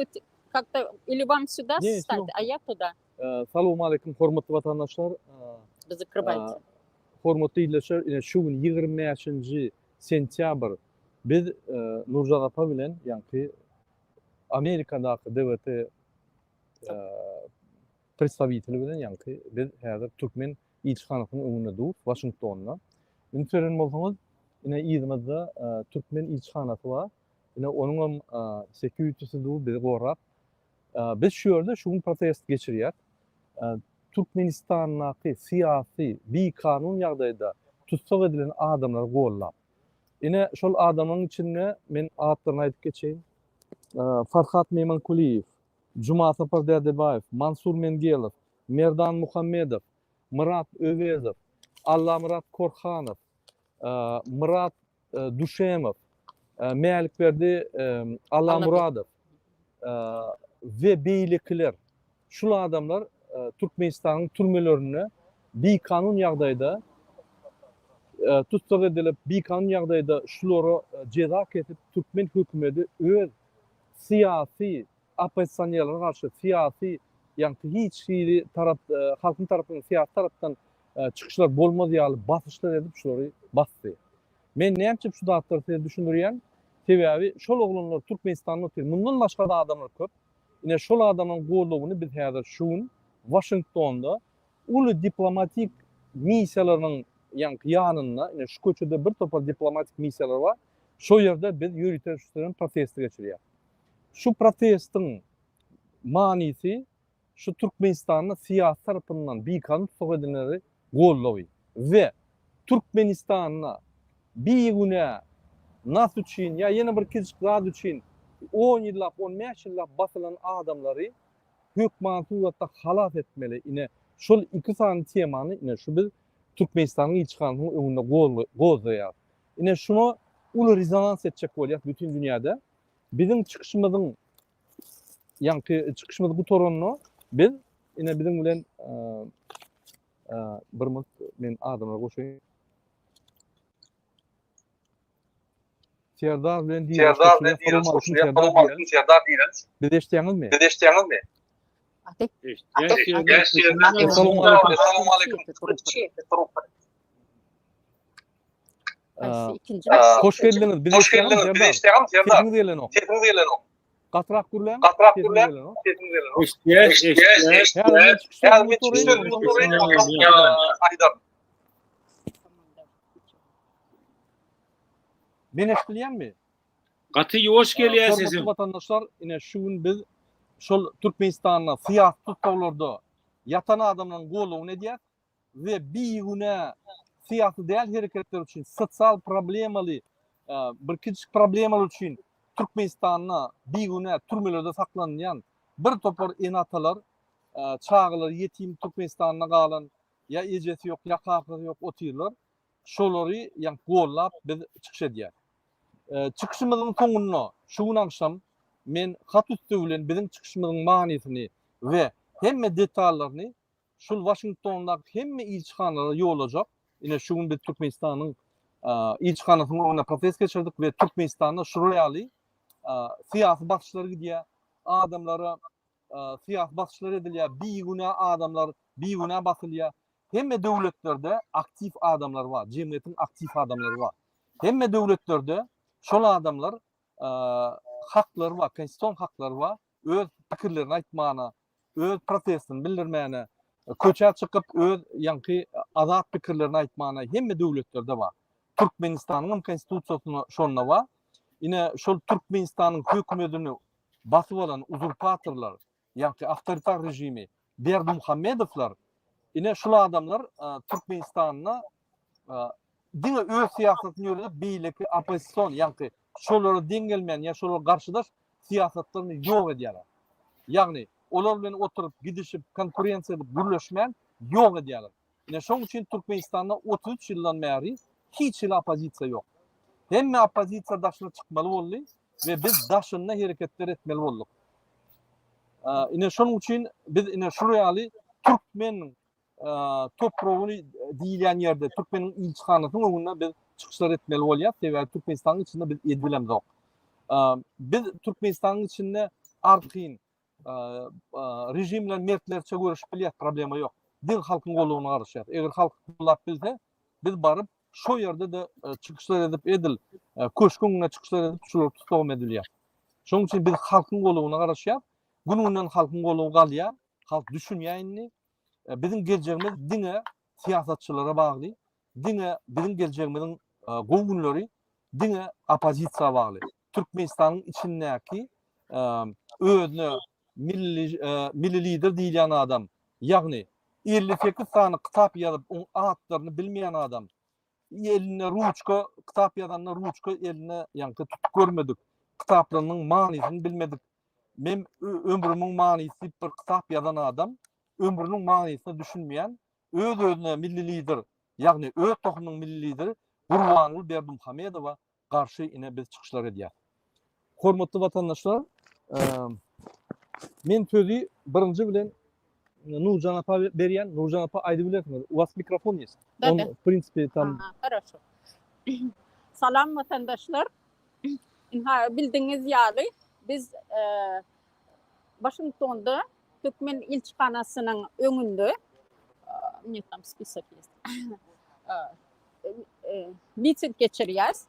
быть как-то, или вам сюда Не, стать, yok. а я туда? Assalamu alaykum hormatly vatandaşlar. Вы закрываете. Hormatly izleşler, şu gün 25 sentyabr biz Nurjan apa bilen ýa-ni Amerikadaky DWT представители bilen ýa-ni biz häzir Türkmen ilçihanasynyň öňünde dur, Washingtonda. Ünserin bolsaňyz, ine ýyzymyzda Türkmen ilçihanasy bar. Ine onuň securitysi dur, bizi gorap. Biz şu ýerde şu gün protest geçirýär. Türkmenistan'daki siyasi bir kanun ýagdaýda tutsak edilen adamlar gollap. Ine şol adamlaryň içinde men atlaryny aýdyp geçeýin. Farhat Memankuliýew, Juma Sapar Derdebaýew, Mansur Mendiýew, Merdan Muhammedow, Murat Öwezow, Allamurat Korhanow, Murat Duşemow, Mälikberdi Allamuradow we beýlekler. Şol adamlar Türkmenistan'ın türmelerine bir kanun ýagdaýda tutsak edilip bir kanun ýagdaýda şulara ceza kesip Türkmen hökümeti öz siyasi opozisiýonlara karşı siyasi ýa-ni hiç biri tarap halkyň tarapyndan siyasi tarapdan çykyşlar bolmaz ýaly basışlar edip şolary basdy. Men näçe şu datlary düşündirýän sebäbi şol oglanlar Türkmenistan'da otur. Mundan başga da adamlar köp. Ine şol adamlaryň gollugyny biz häzir şu gün Washington'da uly diplomatik missiýalarynyň ýanynda, ine şu köçede bir topar diplomatik missiýalar bar. Şo ýerde biz ýürütýän protesti geçirýär. Şu protestiň manisi şu Türkmenistan'da siyasi tarapyndan bir kanun tutsak edilenleri gollawy we Türkmenistan'da bir güne nas üçin ýa ýene bir kiçik zat üçin 10 ýyllap, 15 ýyllap basylan adamlary hökümet suratda halas etmeli. Ine şol iki sany temany ine şu biz Türkmenistan'yň ilçihanasynyň öňünde gozaýar. Ine şunu uly rezonans etjek bolýar bütün dünýäde. Bizim çykyşymyzyň ýa-ni çykyşymyz bu torunny biz ine biziň bilen bir minut men adamlara goşaýyn. Serdar bilen diýeriz. Serdar diýeriz. Biz eşitýäňizmi? Assalamu alaykum. Hoş geldiniz. Biz eşitýäňiz Serdar. Sesiniz gelen o. Gatrak gürlen. Men eşitýänmi? Gaty ýoş gelýär sesim. Vatandaşlar, ine şu gün biz şol Türkmenistan'da siyasi tutkawlarda yatan adamlaryň gollugyny edýär we bir güne siyasi däl hereketler üçin sosial problemaly bir kiçik problemalar üçin Türkmenistan'da bir güne türmelerde saklanýan bir topar enatalar, çağlar, yetim Türkmenistan'da galan ya ejesi ýok, ya kakasy ýok otyrlar. Şolary ýa gollap biz çykyş edýär. Çykyşymyzyň soňunda şu gün akşam men hat üstü bilen biziň çykyşymyzyň manisini we hemme detallaryny şol Washingtondaky hemme ilçihanlara ýolajak. Ine şu gün biz Türkmenistan'yň ilçihanasynyň öňünde protest geçirdik we Türkmenistan'da şuraýaly siyasi bakışlar gidýär. Adamlara siyasi bakışlar edilýär. Bir güne adamlar bir güne basylýar. Hemme döwletlerde aktif adamlar bar. Jemgyýetiň aktif adamlary bar. Hemme döwletlerde şol adamlar haklary bar, konstitusiýon haklary bar. Öz pikirlerini aýtmana, öz protestini bildirmäne, köçä çykyp öz ýa-ni azat pikirlerini aýtmana hemme döwletlerde bar. Türkmenistanyň konstitusiýasyna şonda bar. Ine şol Türkmenistanyň hökümetini basyp alan uzurpatorlar, ýa-ni awtoritar rejimi, Berdimuhammedowlar, ine şol adamlar Türkmenistan'da diňe öz siýasatyny ýöretip beýleki opozisiýon, ýa-ni şolara deňgelmän ýa şolara garşydaş siýasatlaryny ýok edýärler. Ýagny olar bilen oturup gidişip konkurensiýa edip gürleşmän ýok edýärler. Ine şoň üçin Türkmenistan'da 33 ýyldan bäri hiç opozisiýa ýok. Hemme opozisiýa daşyna çykmaly boldy we biz daşyna hereketler etmeli bolduk. Ine şoň üçin biz ine şuraýaly Türkmen topragyny diýilýän ýerde Türkmeniň ilçihanasynyň öňünde biz çykyşlar etmeli bolýar. Sebäbi Türkmenistanyň içinde biz edbilemzok. Biz Türkmenistanyň içinde arqin rejimler mertlerçe görüşüp bilýär, problema yok. Din halkın golugyna garaşýar. Eger halk bullap bilse, biz barıp şo ýerde de çykyşlar edip edil, köşküňe çykyşlar edip şular tutawam edilýär. Şoň üçin biz halkın golugyna garaşýar. Gününden halkın golugy galýar, halk düşünýärni. Bizim geleceğimiz dine, siyasatçılara bağlı. Dine, bizim geleceğimizin gowgunlary dine opozisiýa bağlı. Türkmenistan'ın içindeki özüne milli lider diýilen adam, ýagny 58 sany kitap ýazyp, oň atlaryny bilmeýän adam, eline ruçka, kitap ýazanlar ruçka eline ýanky tutup görmedik. Kitaplarynyň manysyny bilmedik. Men ömrümiň manysy bir kitap ýazan adam, ömrünün manysyny düşünmeýän, öz-özüne milli lider, ýagny öz tohumynyň milli lideri Gurbanuly Berdimuhammedowa garşy ine biz çykyşlar edýär. Hormatly watandaşlar, men sözü birinji bilen Nurjan apa berýän. Nurjan apa aýdyp bilersiňiz. У вас mikrofon есть. Да, Он, да. в принципе, там... Aha, хорошо. Salam vatandaşlar. Bildiğiniz ýaly biz Washington'da Türkmen ilçikanasynyň öňünde ne tam spisak jest. Miting geçirýäs.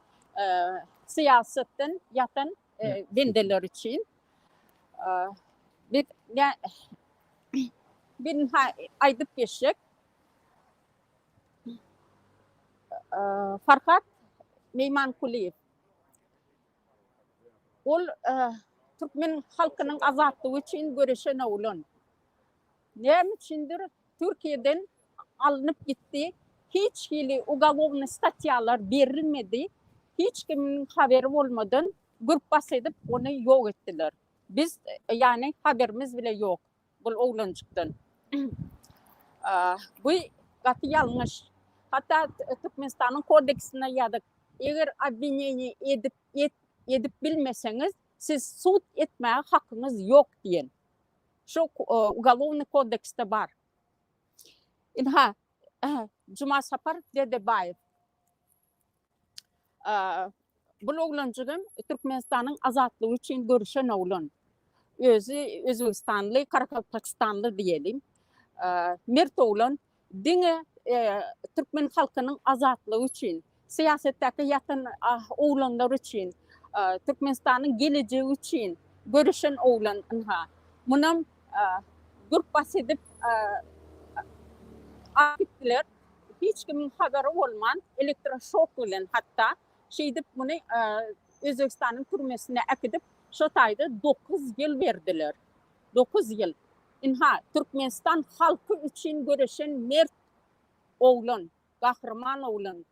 Siýasatdan ýatan bendeler için. Bir aýdyp geçek. Farhat Meymankuliyev. Ol Türkmen halkynyň azatlygy üçin göreşen oğlan. Näme üçindir Türkiýeden alınıp gitti. Hiç hili ugalovny statyalar berilmedi. Hiç kimin haberi olmadan grup edip onu yok ettiler. Biz yani haberimiz bile yok bu oğlancıktan. Bu gatı yanlış. Hatta Türkmenistan'ın kodeksine yazık. Eğer обвинение edip bilmeseniz siz suç etmeye hakkınız yok diyen. Şu ugalovny kodekste var. Cuma Sapar Dedebayev. Bu oğlancığım Türkmenistan'ın azatlığı için görüşen oğlan. Özü Özbekistanlı, Karakalpakistanlı diyelim. Mert oğlan dine Türkmen halkının azatlığı için, siyasetteki yatan oğlanlar için, Türkmenistan'ın geleceği için görüşen oğlan. Bunun grup bahsedip akittiler. Hiç kimin haberi olman elektroşok ile hatta şeydip bunu Özbekistan'ın türmesine akıdıp şu tayda 9 yıl verdiler. 9 yıl. Türkmenistan halkı için görüşen mert oğlan, kahraman oğlan.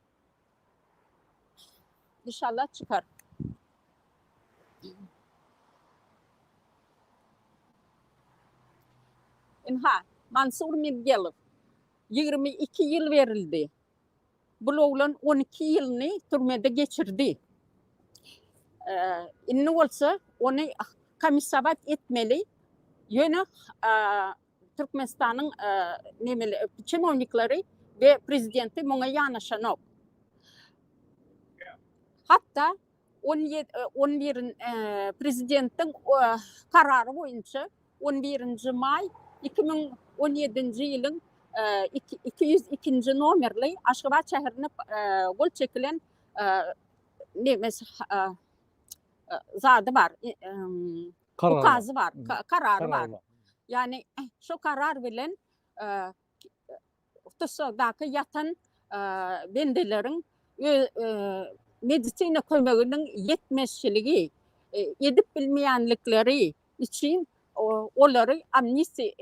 İnşallah çıkar. Mansur Mirgelov 22 yıl verildi. Bu oğlan 12 yılını türmede geçirdi. Ne olsa onu komisabat etmeli. Yine Türkmenistan'ın çinovnikleri ve prezidenti buna yanaşan. Hatta 11 prezidentin kararı boyunca 11. May 2017 yılın 202. nomerli Aşgabat şehrine gol çekilen zadı var. Ukazı var. Kararı var. Yani şu karar bilen Tusadaki yatan bendelerin medisina kömeginin yetmezçiliği edip bilmeyenlikleri için onları amnisti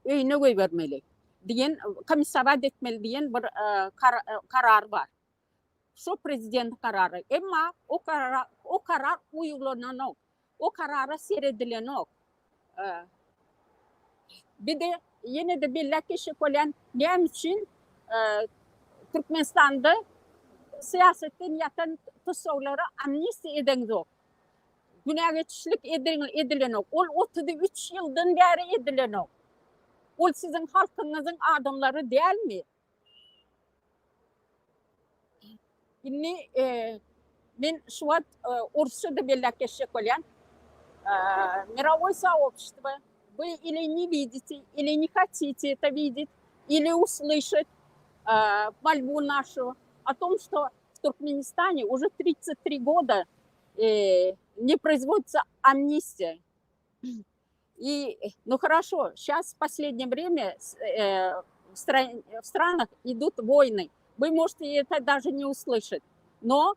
öyüne koyvermeli diyen, komisabat etmeli diyen bir karar var. Şu prezident kararı. Ama o karar uygulanan yok. O karara seyredilen yok. Bir de yine de bilakis olan ne için Türkmenistan'da siyasetin yatan tutsakları amnisti eden yok. Günah geçişlik edilen yok. O 33 yıldan beri edilen yok. O sizin halkınızın adamları değil mi? Şimdi ben şu an Ursu'da bilakis olan мировое сообщество, вы или не видите, или не хотите это видеть, или услышать мольбу нашу о том, что в Туркменистане уже 33 года не производится амнистия. И, ну хорошо, сейчас в последнее время в странах идут войны. Вы можете это даже не услышать. Но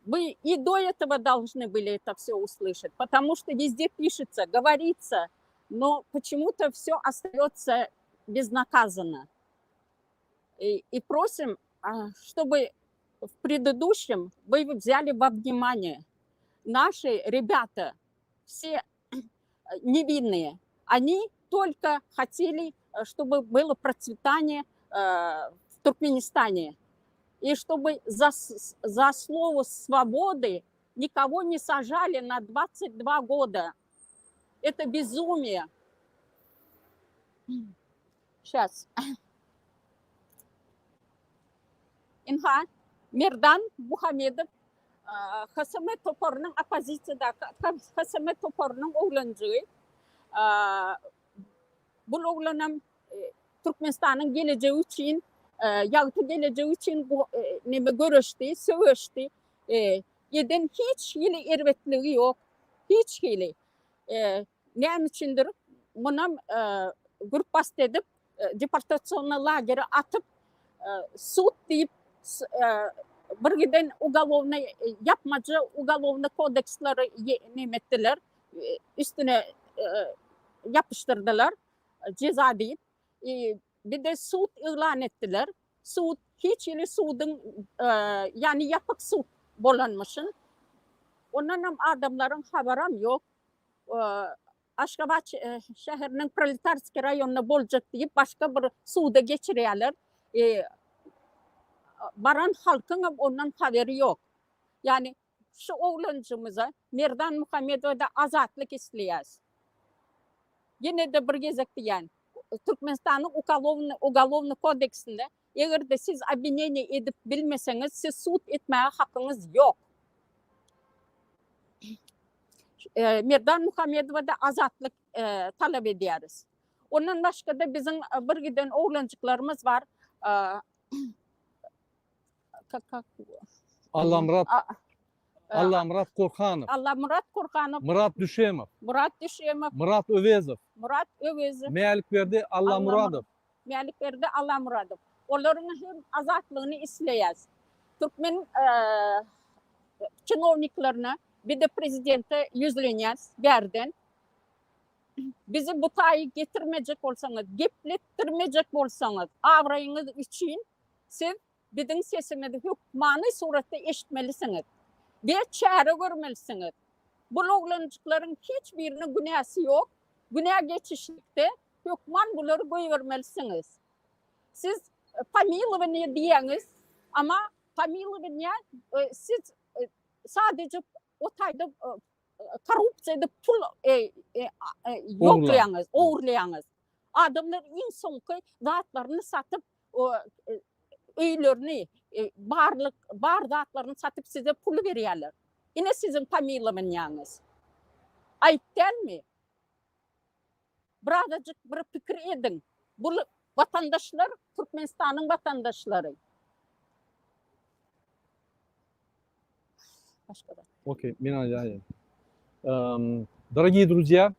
вы и до этого должны были это все услышать, потому что везде пишется, говорится, но почему-то все остается безнаказанно. И просим, чтобы в предыдущем вы взяли во внимание. Наши ребята, все невинные, они только хотели, чтобы было процветание в Туркменистане. И чтобы за слово свободы никого не сажали на 22 года. Это безумие. Сейчас. Инха, Мирдан Мухамедов, Хасаме Топорның оппозицияда, Хасаме Топорның оğlancığı. Bu oğlanım Türkmenistan'ın geleceği için, yahut geleceği için bu neme görüştü, söğüştü. Yeden hiç hili ervetliği yok. Hiç hili. Ne içindir? Buna grup edip deportasyonlu lagere atıp суд deyip birden ugalovna yapmacı ugalovna kodeksleri nimettiler. Üstüne yapıştırdılar ceza deyip. Bir de suud ilan ettiler. Suud hiç yeni suudun yani yapık suud bolanmışın. Ondan adamların haberim yok. Aşgabat şehrinin Proletarski rayonuna bolacak deyip başka bir suuda geçiriyorlar. Baran halkın ondan haberi yok. Yani şu oğlancımıza Mirdan Muhammedov'da azatlık isteyiz. Yine de bir gezek diyen Türkmenistan'ın Ugalovna kodeksinde eğer de siz обвинение edip bilmeseniz siz suud etmeye hakkınız yok. Mirdan Muhammedov'da azatlık talep ediyoruz. Ondan başka da bizim bir giden oğlancıklarımız var. Allamrat Korkhanov, Allamrat Korkhanov, Murat Düşemov, Murat Övezov, Melikberdi Allamuradov. Melikberdi Allamuradov. Onların hem azatlığını isteyiz. Türkmen чиновникlarına bir de prezidente yüzleniyiz yerden. Bizi bu tayı getirmeyecek olsanız, geplettirmeyecek olsanız, avrayınız için siz bizim sesimizi hükmani surette eşitmelisiniz. Ve çare görmelisiniz. Bu oğlancıkların hiçbirinin günahı yok. Günah geçişlikte hükman bunları koyvermelisiniz. Siz Pamilov'u diyeniz ama Pamilov'u siz sadece o tayda korrupsiyada pul yoklayanız, uğurlayanız. Adamlar en sonki zatlarını satıp öylerini, bar zatlarını satıp size pul veriyorlar. Yine sizin Pamilov'un yanınız. Ayıp değil mi? Birazcık bir fikir edin. Bu vatandaşlar, Türkmenistan'ın vatandaşları. Окей, дорогие друзья,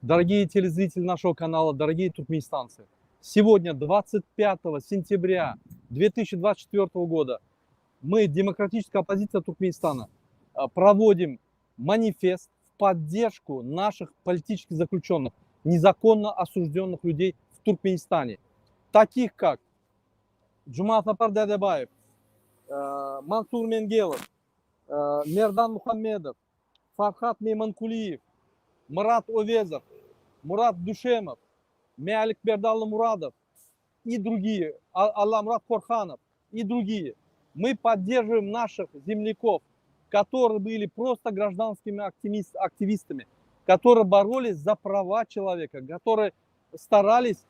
дорогие телезрители нашего канала, дорогие туркменистанцы, сегодня, 25 сентября 2024 года, мы, демократическая оппозиция Туркменистана, проводим манифест в поддержку наших политических заключенных, незаконно осужденных людей в Туркменистане, таких как Джуматапар Дадебаев, Мансур Менгелов, Мердан Мухаммедов, Фархат Мейманкулиев, Мурат Овезов, Мурат Душемов, Melikberdi Allamuradov и другие, Алламрат Корханов и другие. Мы поддерживаем наших земляков, которые были просто гражданскими активистами, которые боролись за права человека, которые старались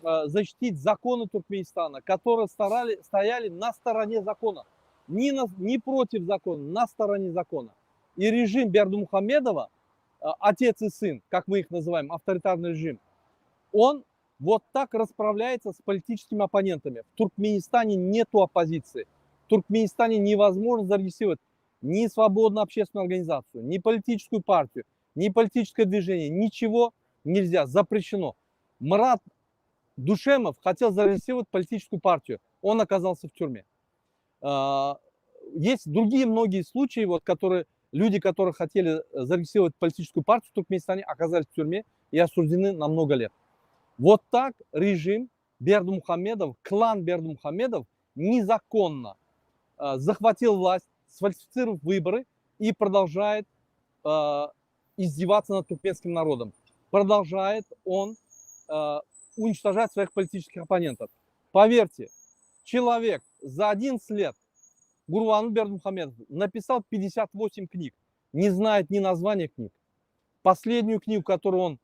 защитить законы Туркменистана, которые стояли на стороне закона. Не против закона, на стороне закона. И режим Бердымухамедова отец и сын, как мы их называем, авторитарный режим, он вот так расправляется с политическими оппонентами. В Туркменистане нету оппозиции. В Туркменистане невозможно зарегистрировать ни свободную общественную организацию, ни политическую партию, ни политическое движение. Ничего нельзя, запрещено. Марат Душемов хотел зарегистрировать политическую партию. Он оказался в тюрьме. Есть другие многие случаи, вот, люди, которые хотели зарегистрировать политическую партию в Туркменистане, оказались в тюрьме и осуждены на много лет. Вот так режим Бердымухамедов, клан Бердымухамедов незаконно захватил власть, сфальсифицировав выборы и продолжает издеваться над туркменским народом. Продолжает он уничтожать своих политических оппонентов. Поверьте, человек за 11 лет, Гурбангул Бердымухамедов, написал 58 книг, не знает ни названия книг. Последнюю книгу, которую он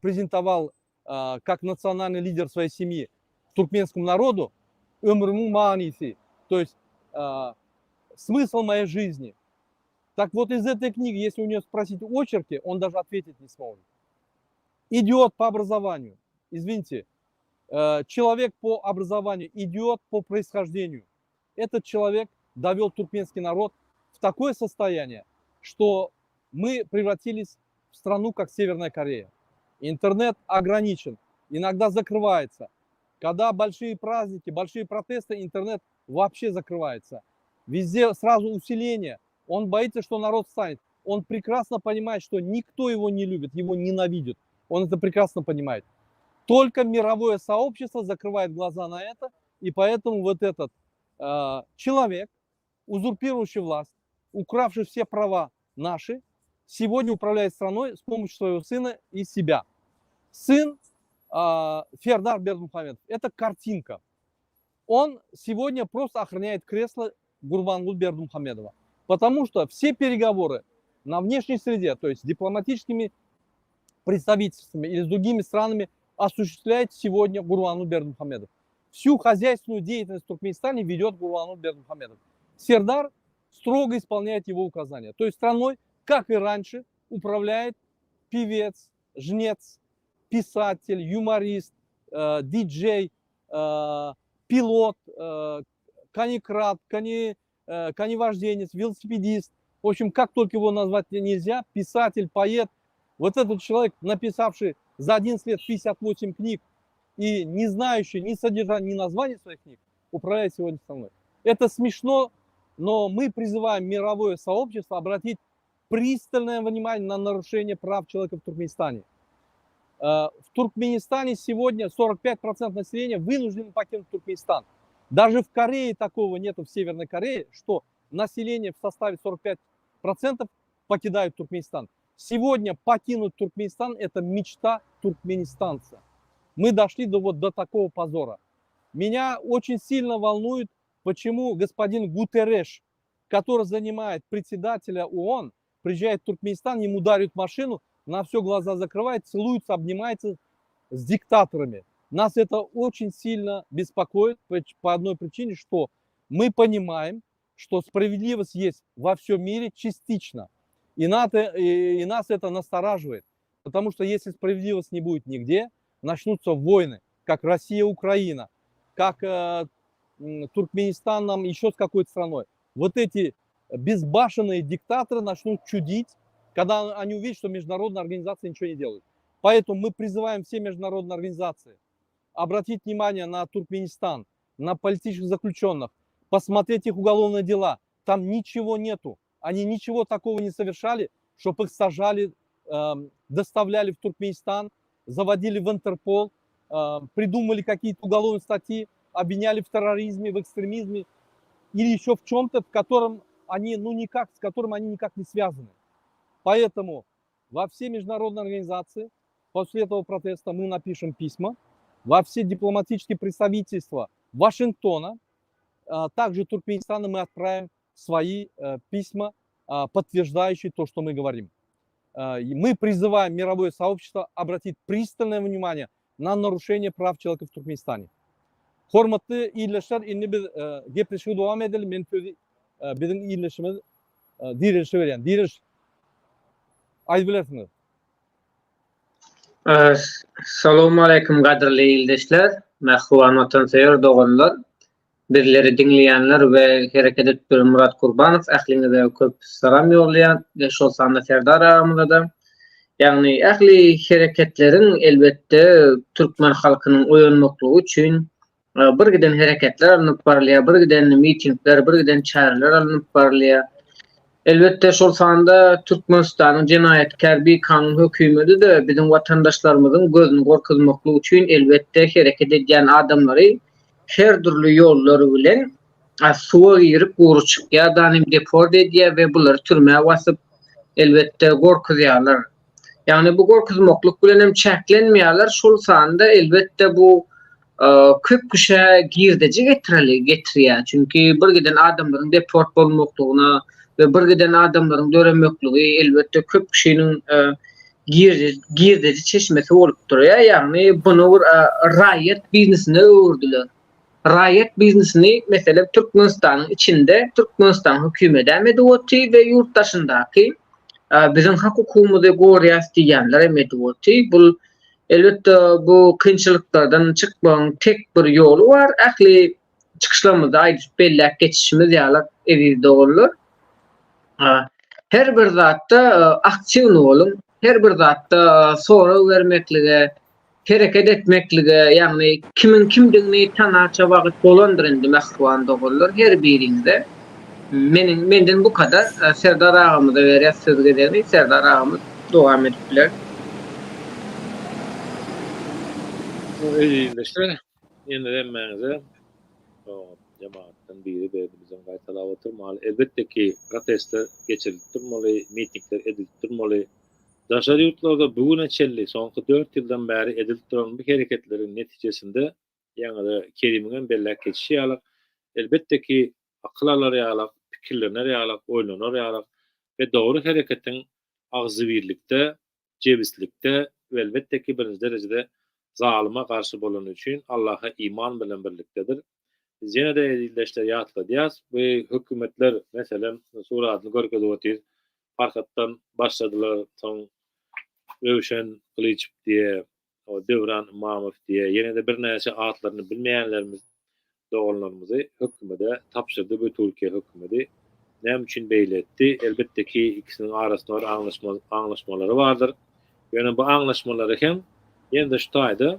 презентовал как национальный лидер своей семьи туркменскому народу, «Өмрүмүн мааниси», то есть смысл моей жизни. Так вот, из этой книги, если у него спросить очерки, он даже ответить не сможет. Идиот по образованию. Извините, человек по образованию, идиот по происхождению. Этот человек довел туркменский народ в такое состояние, что мы превратились в страну, как Северная Корея. Интернет ограничен, иногда закрывается. Когда большие праздники, большие протесты, интернет вообще закрывается. Везде сразу усиление. Он боится, что народ станет. Он прекрасно понимает, что никто его не любит, его ненавидит. Он это прекрасно понимает. Только мировое сообщество закрывает глаза на это, и поэтому вот этот человек, узурпирующий власть, укравший все права наши, сегодня управляет страной с помощью своего сына и себя. Сын Фердар Бердымухамедов – это картинка. Он сегодня просто охраняет кресло Гурбангулы Бердымухамедова, потому что все переговоры на внешней среде, то есть дипломатическими представительствами или с другими странами, осуществляет сегодня Гурбангул Бердымухамедов. Всю хозяйственную деятельность в Туркменистане ведет Гурбангул Бердымухамедов. Сердар строго исполняет его указания. То есть страной, как и раньше, управляет певец, жнец, писатель, юморист, диджей, пилот, конекрат, коневожденец, велосипедист. В общем, как только его назвать нельзя, писатель, поэт. Вот этот человек, написавший за 11 лет 58 книг и не знающий ни содержания, ни названия своих книг, управляет сегодня страной. Это смешно, но мы призываем мировое сообщество обратить пристальное внимание на нарушение прав человека в Туркменистане. В Туркменистане сегодня 45% населения вынуждены покинуть Туркменистан. Даже в Корее такого нету, в Северной Корее, что население в составе 45% покидает Туркменистан. Сегодня покинуть Туркменистан – это мечта туркменистанца. Мы дошли до такого позора. Меня очень сильно волнует, почему господин Гутерреш, который занимает председателя ООН, приезжает в Туркменистан, ему дарят машину, на все глаза закрывает, целуется, обнимается с диктаторами. Нас это очень сильно беспокоит по одной причине, что мы понимаем, что справедливость есть во всем мире частично. И нас это настораживает. Потому что если справедливости не будет нигде, начнутся войны, как Россия-Украина, как Туркменистан еще с какой-то страной. Вот эти безбашенные диктаторы начнут чудить, когда они увидят, что международные организации ничего не делают. Поэтому мы призываем все международные организации обратить внимание на Туркменистан, на политических заключенных, посмотреть их уголовные дела. Там ничего нету. Они ничего такого не совершали, чтобы их сажали, доставляли в Туркменистан, заводили в Интерпол, придумали какие-то уголовные статьи, обвиняли в терроризме, в экстремизме или еще в чем-то, с которым они никак не связаны. Поэтому во все международные организации после этого протеста мы напишем письма, во все дипломатические представительства Вашингтона, также Туркменистана мы отправим свои письма, подтверждающие то, что мы говорим. Мы призываем мировое сообщество обратить пристальное внимание на нарушение прав человека в Туркменистане. Hormatlı iyileşler, inni bir gepleşmeye devam edelim. Benim bizim iyileşme diriliş veren. Diriliş. Ayız bilesiniz. Assalamu alaykum gadyrly ýyldaşlar. Mähwan watansewer doganlar, birleri dinleýänler we hereket etip Murat Gurbanow ähliňize köp salam ýollaýan we şol sanda Serdar agamyza da. Ýagny ähli hereketleriň elbetde türkmen halkynyň oýanmaklygy üçin bir giden hereketler alınıp barlýar, bir giden mitingler, bir giden çäreler alınıp barlýar. Elbette şol sanda Türkmenistanyň jenaýatkär bir kanun hökümeti de bizim watandaşlarymyzyň gözüni gorkuzmaklygy üçin elbette hereket edýän adamlary her türlü ýollar bilen suwa girip guruçyk ýa-da deport edýär we bulary türmäge wasyp elbette gorkuzýarlar. Yani bu gorkuzmaklyk bilen hem çäklenmeýärler. Şol sanda elbette bu köp kişe girdici getirýär. Çünki bir giden adamlaryň deport bolmaklygyna ve bir giden adamlaryň döremekliği elbette köp kişinin girdici çeşmesi bolup durýar. Yani bunu raýat biznesine öwürdiler. Raýat biznesini mesela Türkmenistanyň içinde Türkmenistan hökümeti medewati we ýurtdaşyndaky bizim hukukymyzy gorýas diýenler medewati. Bu elbette bu kynçylyklardan çykmagyň tek bir ýolu var. Ähli çykyşlarymyzda aýdyp belläp geçişimiz ýaly evde bolur. Her bir zatda aksiýon bolun, her bir zatda soraw bermeklige, hereket etmeklige, ýagny kimin kimdigini tanaça wagt bolandyr indi mähwan doguller her biriňizde. Menden bu kadar. Serdar agamyza berýär söz gedeni. Serdar agamyz dowam edipler. Ýyldaşlar, ýene demmäňize cemaatden biri de bizim gaýtalap oturmaly. Elbette ki protestler geçirilip durmaly, mitingler edilip durmaly. Daşary ýurtlarda bugüne çelli soňky 4 ýyldan bäri edilip duran bu hereketleriň netijesinde ýa-da kelimiňen belläp geçişi ýaly. Elbette ki akyllar ýaly, pikirler ýaly, oýlanar ýaly we dogry hereketiň agzy birlikde, jebislikde we elbette ki birinji derejede zalyma karşı bolan üçin Allaha iman bilen birlikdedir. Biz ýene de ýyldaşlar ýatladýas we hökümetler meselem suratyny görkezýär. Farkatdan başladylar, soň Röşen Kılıç diye, o Devran Mamuf diye, ýene de bir näçe atlaryny bilmeýänlerimiz doganlarymyzy hökümete tapşyrdy bu Türkiýe hökümeti. Näme üçin beýletdi? Elbette ki ikisiniň arasynda anlaşmalary bardyr. Ýöne bu anlaşmalary hem ýene de şu taýda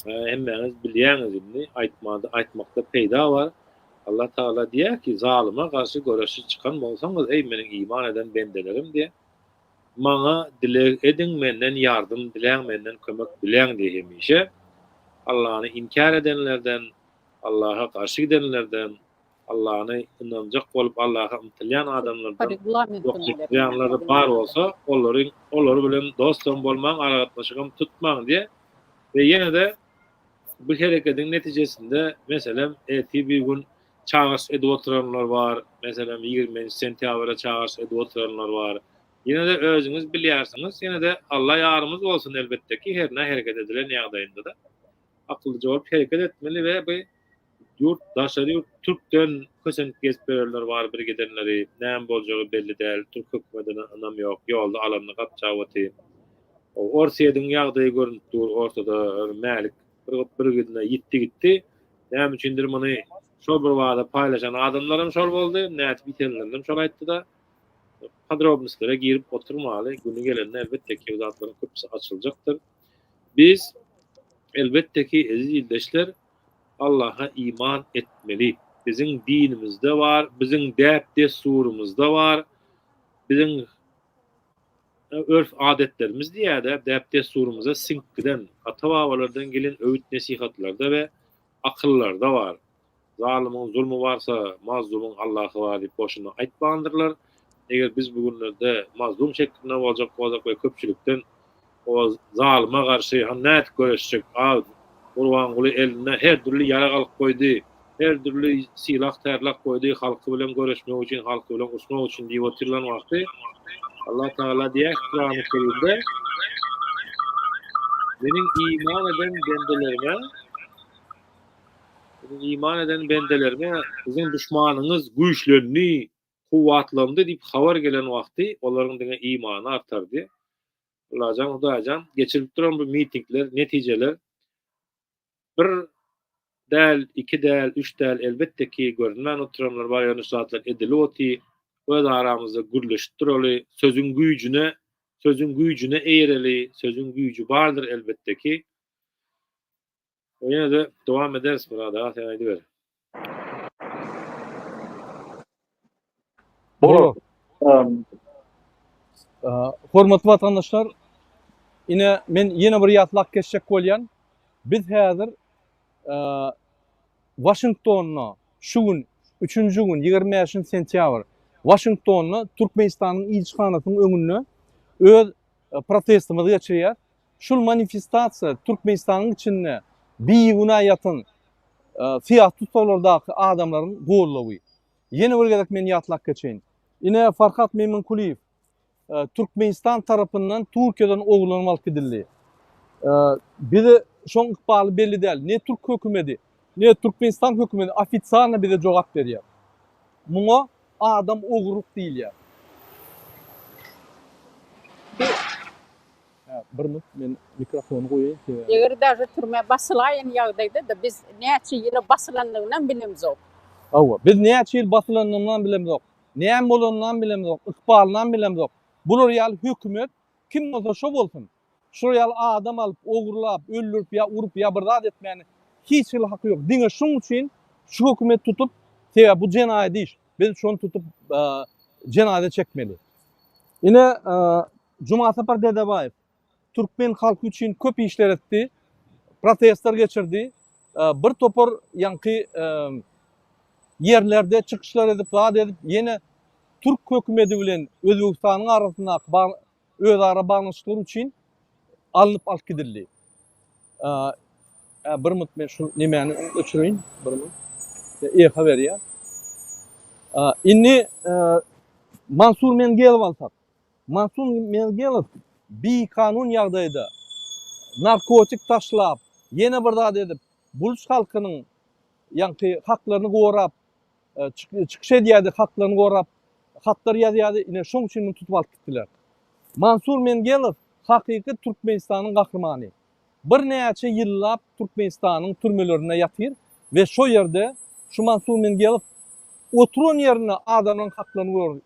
hemmeňiz bilýäňizmi aýtmakda peýda bar. Allah Taala diýär ki zalyma garşy göreşi çykan bolsaňyz ey meniň iman eden bendelerim diýe. Maňa dilek ediň, menden ýardym diläň, menden kömek diläň diýe hemişe. Allah'ı inkar edenlerden, Allah'a karşı gidenlerden, Allah'ı inanacak olup Allah'a ümtilyan adamlardan yoksuyanları bar olsa, onları bilen dostum bolmaň, aragatlaşygyň tutmaň diye. Ve yine de bu hereketin netijesinde mesela bir gün çağırış edip oturanlar var. Mesela 20 sentyabra çağırış edip oturanlar var. Yine de özünüz bilýärsiniz. Yine de Allah ýarymyz bolsun elbette ki her ne hareket edilen ýagdaýynda da akyllyca bolup hareket etmeli we bu daşary Türkden kösen gezberler var, bir gidenleri näme boljagy belli däl. Türk hökümetine anam ýok, ýolda alanyny gapçap otyr. O Orsiýadyň ýagdaýy görünip dur, ortada mälik bir gidene gitti. Näme üçindir muny şol bir wagtda paýlaşan adamlarym şol boldy, näçe bitenlerdim şol aýtdy da podrobnostlere girip oturmaly. Günü gelende elbette ki zatlaryň köpüsi açyljakdyr. Biz elbette ki aziz ýyldaşlar Allah'a iman etmeli. Bizim dinimizde var, bizim desturumuzda var, bizim örf adetlerimiz diýär desturumuza sink giden ata-babalardan gelen öwüt nesihatlarda ve akıllarda var. Zalymin zulmü varsa mazlumun Allah'ı var diýip boşuna aýtmandyrlar. Eger biz bugünlerde mazlum şeklinde boljak we köpçülikden o zalyma garşy hannat göreşjek Gurbanguly eline her türlü yara galyp goýdy. Her türlü silah terlak goýdy. Halky bilen göreşmek üçin, halky bilen uçmak üçin diýip oturlan wagty. Allah Taala diýär Kur'an-ı Kerimde meniň iman eden bendelerime sizin düşmanyňyz güýçlendi, kuwatlandy diýip habar gelen wagty olaryň diňe imany artar diýip. Ulajan udajan geçirip duran bu mitingler, neticeler bir däl, iki däl, üç däl elbette ki görünmän oturamlar barýany saatlar edilýoti. Öz aramızda gürleşip duraly, sözün güýjüne eýereli, sözün güýjü bardyr elbette ki. O ýene de dowam ederiz burada. Sen aýdy ber. Bolor. Hormatly vatandaşlar, ine men ýene bir ýatlak geçjek bolýan. Biz häzir Washingtonna şu gün 3-nji gün 25 sentýabr Washingtonna Türkmenistanyň ilçihanasynyň öňünde öz protestimizi geçirýär. Şul manifestasiýa Türkmenistanyň içinde biýigine ýatyn siyah tutawlardaky adamlaryň gollawy. Ýene bir gezek men ýatlak geçeýin. Ine Farhat Memnunkuliýew Türkmenistan tarapyndan Türkiýeden oglanyp alyp gidildi. Bize şoň ykbaly belli däl. Ne Türk hökümeti, ne Türkmenistan hökümeti ofisialna bize jogap berýär. Muňa adam ogruk diýilýär. Bir minut men mikrofonu goýaýyn. Eger daja türme basylaýan ýagdaýda da biz näçe ýyl basylanygyny bilemizok. Awa, biz näçe ýyl basylanygyny bilemizok. Näme bolanyndan bilemizok, ykbalyndan bilemizok. Bular ýaly hökümet kim bolsa şo bolsun. Şo ýaly adam alyp ogurlap, öldürüp ýa urup ýa bir zat etmäni hiç bir haky ýok. Diňe şoň üçin şu hökümet tutup, bu jenaýat iş. Biz şonu tutup jenaýat çekmeli. Ine Cuma Sapar Dedebaýew Türkmen halky üçin köp işler etdi. Protestler geçirdi. Bir topar ýanky yerlerde çıkışlar edip, zat edip, ýene Türk hökümeti bilen Özbegistanyň arasynda özara baglanşyklar üçin alınıp alyp gidildi. Bir minut men şu nemäni öçüreýin. Bir minut. Eha berýär. Inni Mansur Mengelov alsak. Mansur Mengelov bir kanun ýagdaýda narkotik taşlap, ýene bir zat edip, Buluç halkynyň ýanky haklaryny gorap, çıkış edýärdi haklaryny gorap, hatlar ýazýardy, ine şoň üçin tutup alyp gitdiler. Mansur Mengelov hakyky Türkmenistanyň gahrymany. Bir näçe ýyllap Türkmenistanyň türmelerine ýatyr we şo ýerde şu Mansur Mengelov oturan ýerine adamlaryň haklaryny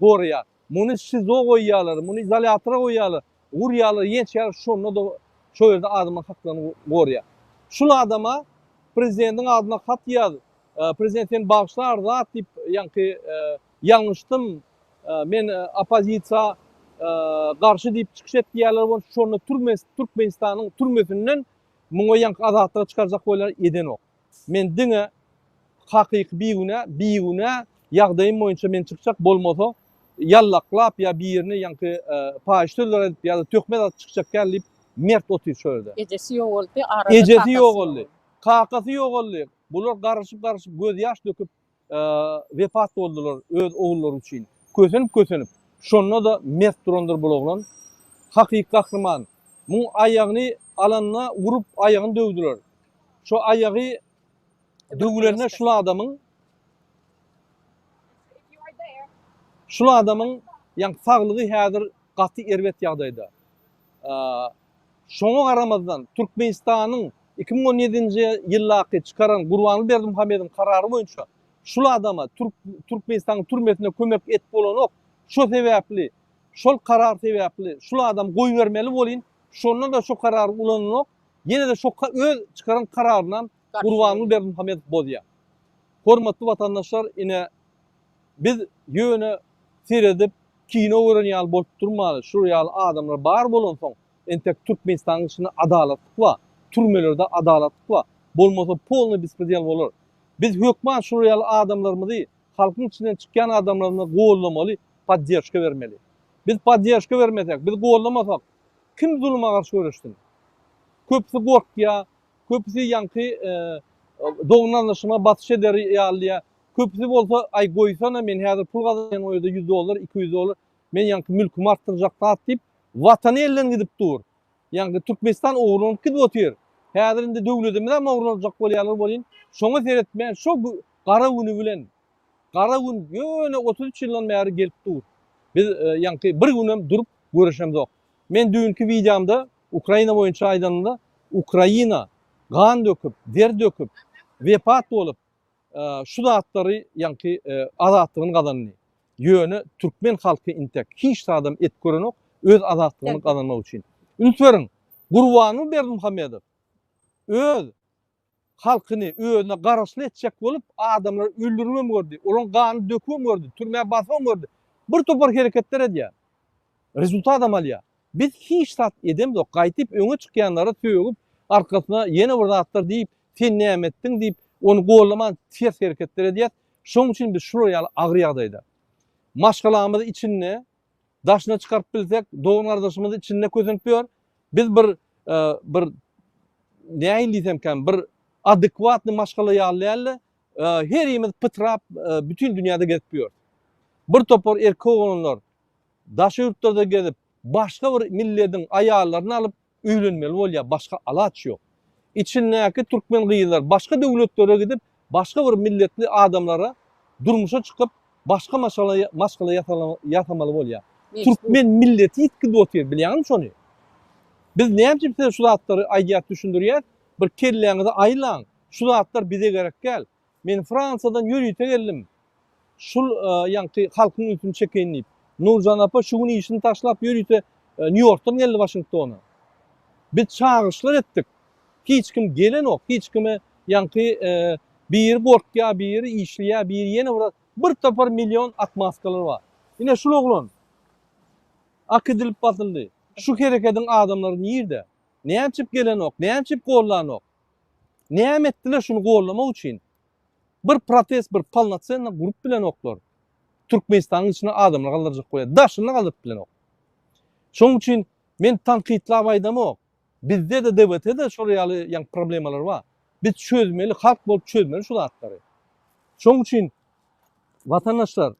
gorýar. Muny şizo goýýarlar, muny izolatora goýýarlar, urýarlar, ýeňçär şonu da şo ýerde adamlaryň haklaryny gorýar. Şul adama prezidentiň adyna hat ýaz. Prezidentiň bagşlar zat diýip ýanky ýalňyşdym, men opozisiýa garşy diýip çykyş etýärler bolsa şonu Türkmenistanyň türmesinden muňa ýanky azatlyga çykarjak bolýar eden ok. Men diňe hakyky biýigine ýagdaýym boýunça men çykjak bolmasa ýallaklap ýa bir ýerine ýanky paýşdyrlar edip ýa-da tökmet çykjak gelip mert otyr şo ýerde. Ejesi ýok boldy, arada Ejesi ýok boldy. Kakasy ýok boldy. Bular garşyp göz ýaş döküp wepat boldular öz oğulları üçin. Kösenip şonda da mert durandyr bu oglan. Hakyky gahrman. Muň aýagyny alanyna urup aýagyny döwdüler. Şo aýagy döwülerine şul adamyň ýanky saglygy häzir gaty erbet ýagdaýda. Şoňa garamazdan Türkmenistanyň 2017-nji ýyllaky çykaran Gurbanly Berdimuhammedowyň karary boýunça şul adama Türkmenistanyň türmesine kömek et bolanok, şo sebäpli, şol karar sebäpli şul adam goý bermeli bolýan, şondan da şo karar ulanok, ýene de şo öz çykaran kararyna Gurbanly Berdimuhammedow bolýar. Hormatly vatandaşlar, ine biz ýöne seredip kino öwrenýär bolup durmaly. Şu ýaly adamlar bar bolan soň entek Türkmenistanyň içinde adalatlyk bar. Türmelerde adalatlyk bar. Bolmasa polny bespredel bolar. Biz hökman şu ýaly adamlarymyzy halkyň içinden çykýan adamlaryny gollamaly, podдержка bermeli. Biz podдержка bermesek, biz gollamasak kim zulma garşy görüşdün? Köpüsi gorkýa, köpüsi ýanky dognanlaşyma batış eder ýaly. Köpüsi bolsa ay goýsana men häzir pul gazanýan oýda $100, $200 men ýanky mülkümi artdyrjak zat diýip watany elden gidip dur. Ýanky Türkmenistan ogranyp gidip otyr. Häzir indi döwletimizden ogranjak bolýarlar bolýan. Şoňa seretmän şo gara güni bilen. Gara gün ýöne 33 ýyldan bäri gelip dur. Biz ýanky bir günem durup görüşemiz yok. Men dünkü videomda Ukraina boyunca aydanında Ukraina kan döküp, der döküp, vefat olup şu zatları yankı azatlığını kazanını. Yönü Türkmen halkı intek. Hiç adam et görünük öz azatlığını kazanmak için. Ünitverin, Gurbanı Berdimuhamedov öz halkını özüne garaşlı etcek olup adamları öldürmem gördü. Onun kanı dökmem gördü. Türmeye basmam gördü. Bir topar hareketler ediyor. Rezultat amalya. Biz hiç tat edemiz o. Kaytıp öne çıkayanlara tüyüp arkasına yeni burada atlar deyip sen ne emettin deyip onu gollaman ters hareketler ediyor. Şunun için biz şuraya ağrıyadaydı. Maşkalamızı içine daşına çıkarıp bilsek doğun kardeşimizi içine közünpüyor. Biz bir ne aylıysam bir adekvatlı maşkala yağlayalı her yerimiz pıtrap bütün dünyada getiriyor. Bir topar erkek olanlar daş yurtlarda gelip başka bir milletin ayarlarını alıp öylenmeli oluyor. Başka alaç yok. İçindeki Türkmen kıyılar başka devletlere gidip başka bir milletli adamlara durmuşa çıkıp başka maşkala yatamalı oluyor. Türkmen milleti itkide oturuyor. Biliyor musun onu? Biz ne yapacağız size şu zatları aygiyat düşündürüyor? Bir kelleğinizi aylan. Şu zatlar bize gerek gel. Ben Fransa'dan yürüyüte geldim. Şu yankı halkın ütünü çekeyinleyip. Nurcan Apa şunun işini taşlap yürüyüte New York'tan geldi Washington'a. Biz çağrışlar ettik. Hiç kim gelen yok. Hiç kime yankı bir yeri korkya, bir yeri işliya, bir yeri yeni burada. Bir topar milyon ak maskaları var. Yine şu oğlun. Ak edilip batıldı. Şu hareketin adamları nerede? Ne yapıp gelen yok? Ne yapıp kollayan yok? Ne yaptılar şunu kollamak için? Bir protest, bir palnatsenle grup bilen oklar. Türkmenistan'ın içine adamlar kaldıracak koyar. Daşını kaldırıp bilen ok. Şunun için men tankitla baydam ok. Bizde de devlette de şurayalı yani problemler var. Biz çözmeli, halk bolup çözmeli şu zatları. Şunun için vatandaşlar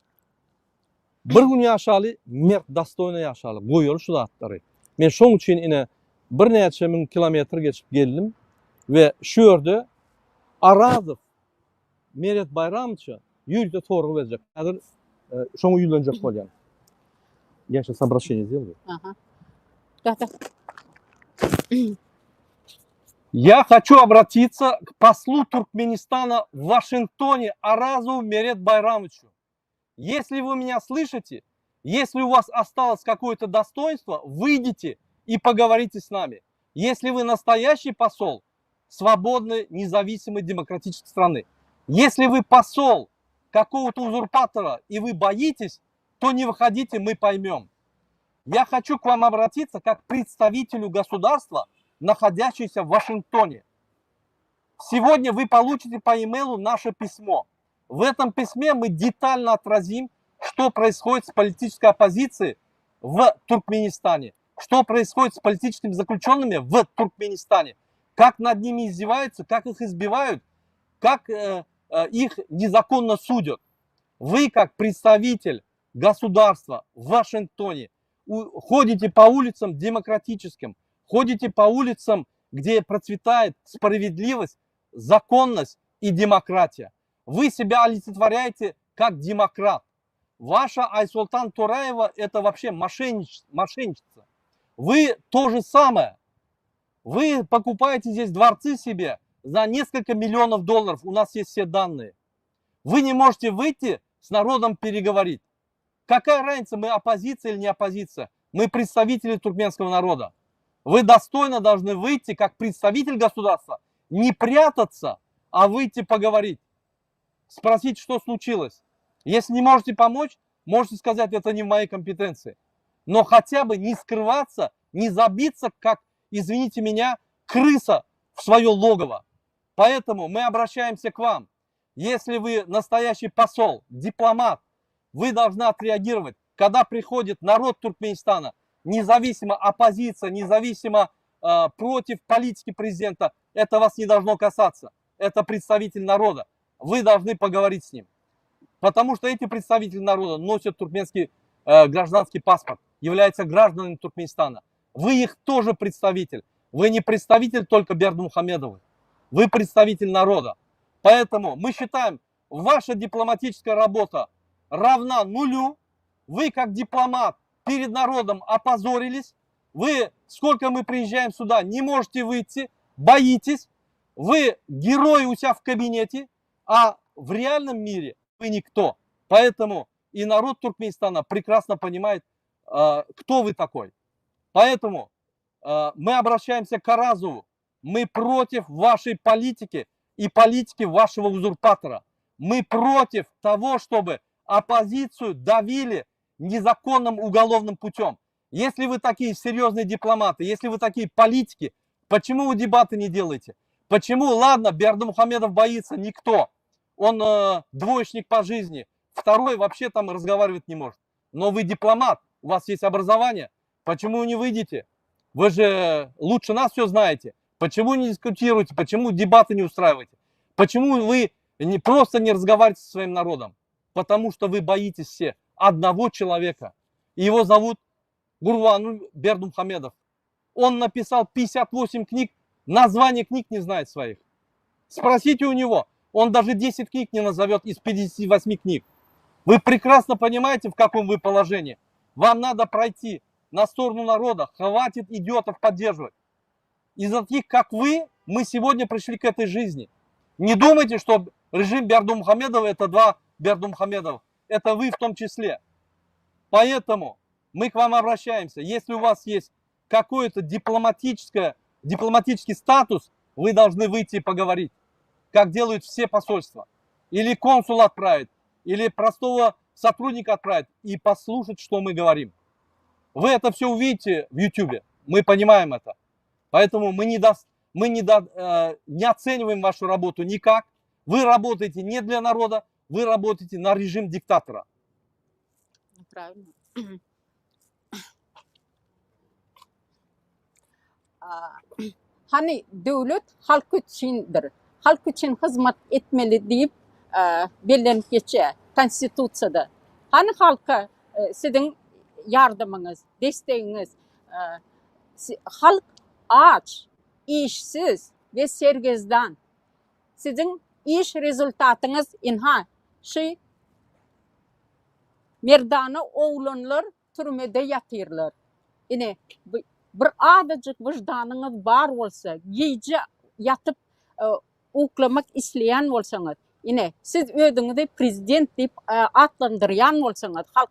bir gün yaşalı, mert dastoyna yaşalı. Koyuyor şu zatları. Men şunun için yine bir neçe min kilometre geçip geldim ve şu yerde Arazov Meret Bayramçı yürüyüşte torgu verecek. Hazır şunu yürüyecek olyan. Я сейчас обращение сделаю. Ага. Да. Я хочу обратиться к послу Туркменистана в Вашингтоне Аразову Мерет Байрамовичу. Если вы меня слышите, если у вас осталось какое-то достоинство, выйдите и поговорите с нами. Если вы настоящий посол свободной, независимой, демократической страны, если вы посол какого-то узурпатора и вы боитесь, то не выходите, мы поймем. Я хочу к вам обратиться как к представителю государства, находящегося в Вашингтоне. Сегодня вы получите по e-mail наше письмо. В этом письме мы детально отразим, что происходит с политической оппозицией в Туркменистане, что происходит с политическими заключенными в Туркменистане, как над ними издеваются, как их избивают, как их незаконно судят. Вы, как представитель государства в Вашингтоне, ходите по улицам демократическим, ходите по улицам, где процветает справедливость, законность и демократия. Вы себя олицетворяете как демократ. Ваша Айсултан Тураева это вообще мошенничество. Вы то же самое. Вы покупаете здесь дворцы себе за несколько миллионов долларов. У нас есть все данные. Вы не можете выйти с народом переговорить. Какая разница, мы оппозиция или не оппозиция? Мы представители туркменского народа. Вы достойно должны выйти как представитель государства, не прятаться, а выйти поговорить. Спросить, что случилось. Если не можете помочь, можете сказать, это не в моей компетенции. Но хотя бы не скрываться, не забиться, как, извините меня, крыса в свое логово. Поэтому мы обращаемся к вам. Если вы настоящий посол, дипломат, вы должны отреагировать, когда приходит народ Туркменистана, независимо оппозиция, независимо против политики президента, это вас не должно касаться. Это представитель народа. Вы должны поговорить с ним. Потому что эти представители народа носят туркменский гражданский паспорт, являются гражданами Туркменистана. Вы их тоже представитель. Вы не представитель только Бердымухамедовой. Вы представитель народа. Поэтому мы считаем, ваша дипломатическая работа равна нулю. Вы как дипломат перед народом опозорились. Вы, сколько мы приезжаем сюда, не можете выйти, боитесь. Вы герой у себя в кабинете, а в реальном мире вы никто. Поэтому и народ Туркменистана прекрасно понимает, кто вы такой. Поэтому мы обращаемся к Аразову. Мы против вашей политики и политики вашего узурпатора. Мы против того, чтобы оппозицию давили незаконным уголовным путем. Если вы такие серьезные дипломаты, если вы такие политики, почему вы дебаты не делаете? Почему, ладно, Бердымухамедов боится никто, он двоечник по жизни, второй вообще там разговаривать не может. Но вы дипломат, у вас есть образование, почему вы не выйдете? Вы же лучше нас все знаете. Почему не дискутируете, почему дебаты не устраиваете? Почему вы просто не разговариваете со своим народом? Потому что вы боитесь все одного человека. Его зовут Гурбан Бердымухамедов. Он написал 58 книг, название книг не знает своих. Спросите у него, он даже 10 книг не назовет из 58 книг. Вы прекрасно понимаете, в каком вы положении. Вам надо пройти на сторону народа, хватит идиотов поддерживать. Из-за таких, как вы, мы сегодня пришли к этой жизни. Не думайте, что режим Бердымухамедова это два Бердымухамедова. Это вы в том числе. Поэтому мы к вам обращаемся. Если у вас есть какой-то дипломатический статус, вы должны выйти и поговорить, как делают все посольства. Или консул отправить, или простого сотрудника отправить и послушать, что мы говорим. Вы это все увидите в YouTube. Мы понимаем это. Поэтому мы не оцениваем вашу работу никак. Вы работаете не для народа, вы работаете на режим диктатора. Правильно. Hani devlet halk içindir. Halk için hizmet etmeli deyip belirlenip geçe konstitusiyada. Hani halka sizin yardımınız, desteğiniz, halk aç, işsiz ve sergezdan. Sizin iş rezultatınız inha şey merdana oğlanlar türmede yatırlar. Yine bir adacık vicdanınız var olsa, gece yatıp uklamak isteyen olsanız, yine siz ödünüzde prezident deyip adlandıryan olsanız, halk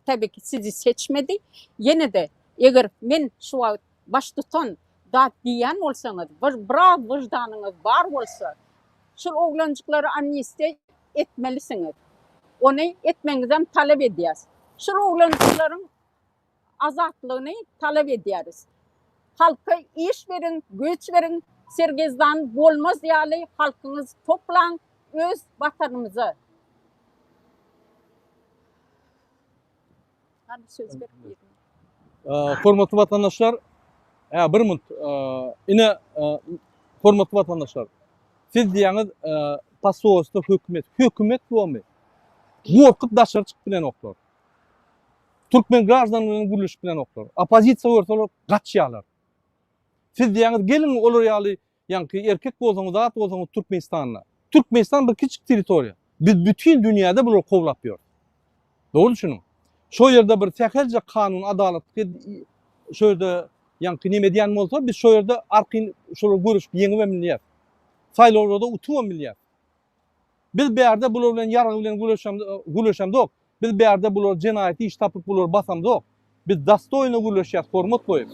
tabii ki sizi seçmedi. Yine de eğer men şu an baş tutan da diyen olsanız, biraz vicdanınız var olsa, şu oğlancıkları amnistiye etmelisiniz. Onu etmenizden talep ediyoruz. Şu oğlancıkların azatlığını talep ediyoruz. Halka iş verin, güç verin, sergezdan olmaz yani halkınız toplan öz vatanımıza. Hadi söz verin. Hormatly vatandaşlar, bir minut. Yine hormatly vatandaşlar. Siz diýäňiz pasosta hökümet bolmy. Gorkup daşar çykyp bilen oklar. Türkmen gражданларының gürleşip bilen oklar. Opozisiýa görseler gaçýarlar. Siz diýäňiz gelin olar ýaly, ýa-ni erkek bolsaňyz, zat bolsaňyz Türkmenistana. Türkmenistan bir kiçik territoriýa. Biz bütün dünýäde bular kowlap ýör. Dogry düşünün. Şo ýerde bir täkelje kanun, adalet, şo ýerde ýa-ni nime diýen bolsa, biz şo ýerde arky şolar görüşip ýeňip emilýär. Saýlawlarda utup emilýär. Biz bäerde bular bilen ýargy bilen güleşemdok. Biz bäerde bular jenaýaty iş tapyp bular basamdok. Biz dastoýna güleşýär, hormat goýup.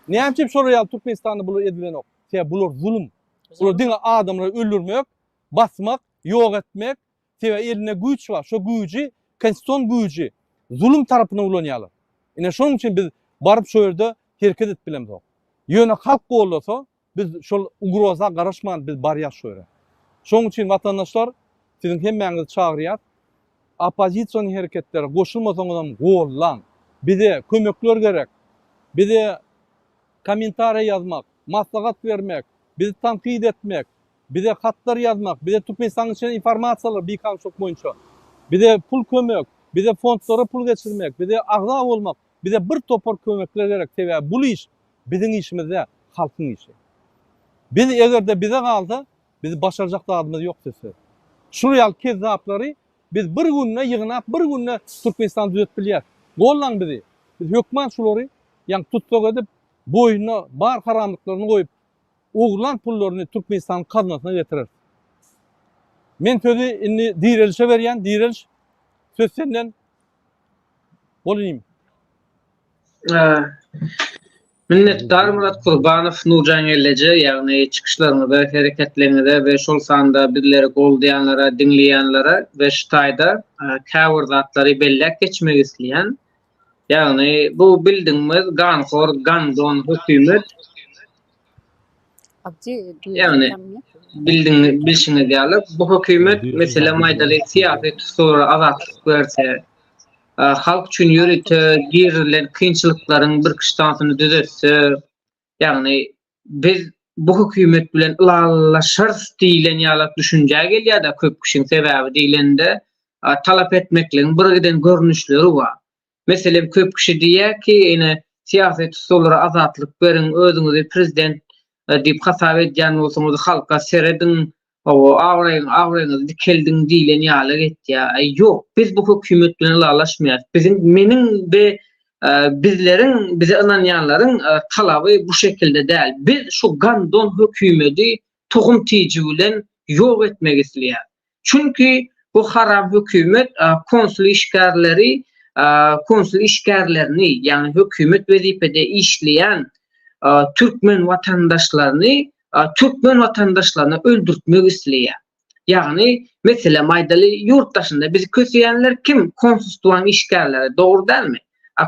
Näçe şolar ýaly Türkmenistanda bular edilenok. Bular zulüm. Bular diňe adamlar öldürmek, basmak, ýok etmek, eline güç var. Şo güýji, konstitusiýon güýji zulüm tarapyna ulanýarlar. Ine şonuň üçin biz baryp şo ýerde hereket etip bilemdik. Ýöne halk bolsa, biz şol ugroza garaşman biz barýar şo ýere. Şonuň üçin vatandaşlar, siziň hemmäňizi çagyrýar. Opozisiýanyň hereketleri goşulmasaňyzam gollan. Bize kömekler gerek. Bize komentariýa ýazmak, maslahat bermek, bizi tankid etmek, bize hatlar ýazmak, bize Türkmenistanyň içine informasiýalar beýkançylyk boýunça, bize pul kömek, bize fondlara pul geçirmek, bize agza bolmak, bize bir topar kömekler gerek. Bu iş biziň işimizde, halkyň işi. Biz egerde bize galsa, biz başarjak dadymyz ýok desek. Şu ýaly kezaplary biz bir günne ýygnap, bir günne Türkmenistan düzet bilýär. Gollan bizi. Biz hökman şolary ýa tutsak edip boyuna bar haramlıklaryny goýup oglan pullaryny Türkmenistan kazanasyna getirer. Men sözü inni Dirilişe berýän, Diriliş söz senden bolýym. Minnetdar Murat Kurbanow, Nurcan Ellece, ýagny çykyşlaryňyzda, hereketleриňizde we şol sanda birleri goldaýanlara, dinleýänlere we şu taýda käwir zatlary bellek geçmek isleýän. Ýagny bu bildiňimiz ganhor, gandon hökümet Yani bilşiňiz ýaly bu hökümet mesela maýdaly siýasy tutury azatlyk berse, halk üçin ýürüte, girilen kynçylyklaryň bir kıştansyny düzetse, ýagny biz bu hökümet bilen ılallaşar diýilen ýaly düşünje gelýär da köp kişiň sebäbi diýilende talap etmekliň birgiden görnüşleri bar. Mesela köp kişi diýär ki, ene siýasy tutury azatlyk berin, özüňizi prezident diýip hasap edýän bolsaňyz halka seredin, o awraýyňyz dikeldin diýilen ýaly getýär. Ýok, biz bu hökümet bilen ılallaşmaýar. Meniň we bizleriň, bize inanýanlaryň talaby bu şekilde däl. Biz şu gandon hökümeti tohum tiýiji bilen ýok etmek isleýär. Çünki bu haram hökümet konsul işgärlerini, yani hökümet wezipede işleyen Türkmen vatandaşlaryny öldürtmek isleýär. Yani mesela maýdaly ýurtdaşynda bizi kösýänler kim? Konsulstuwan işgärleri, dogry dälmi?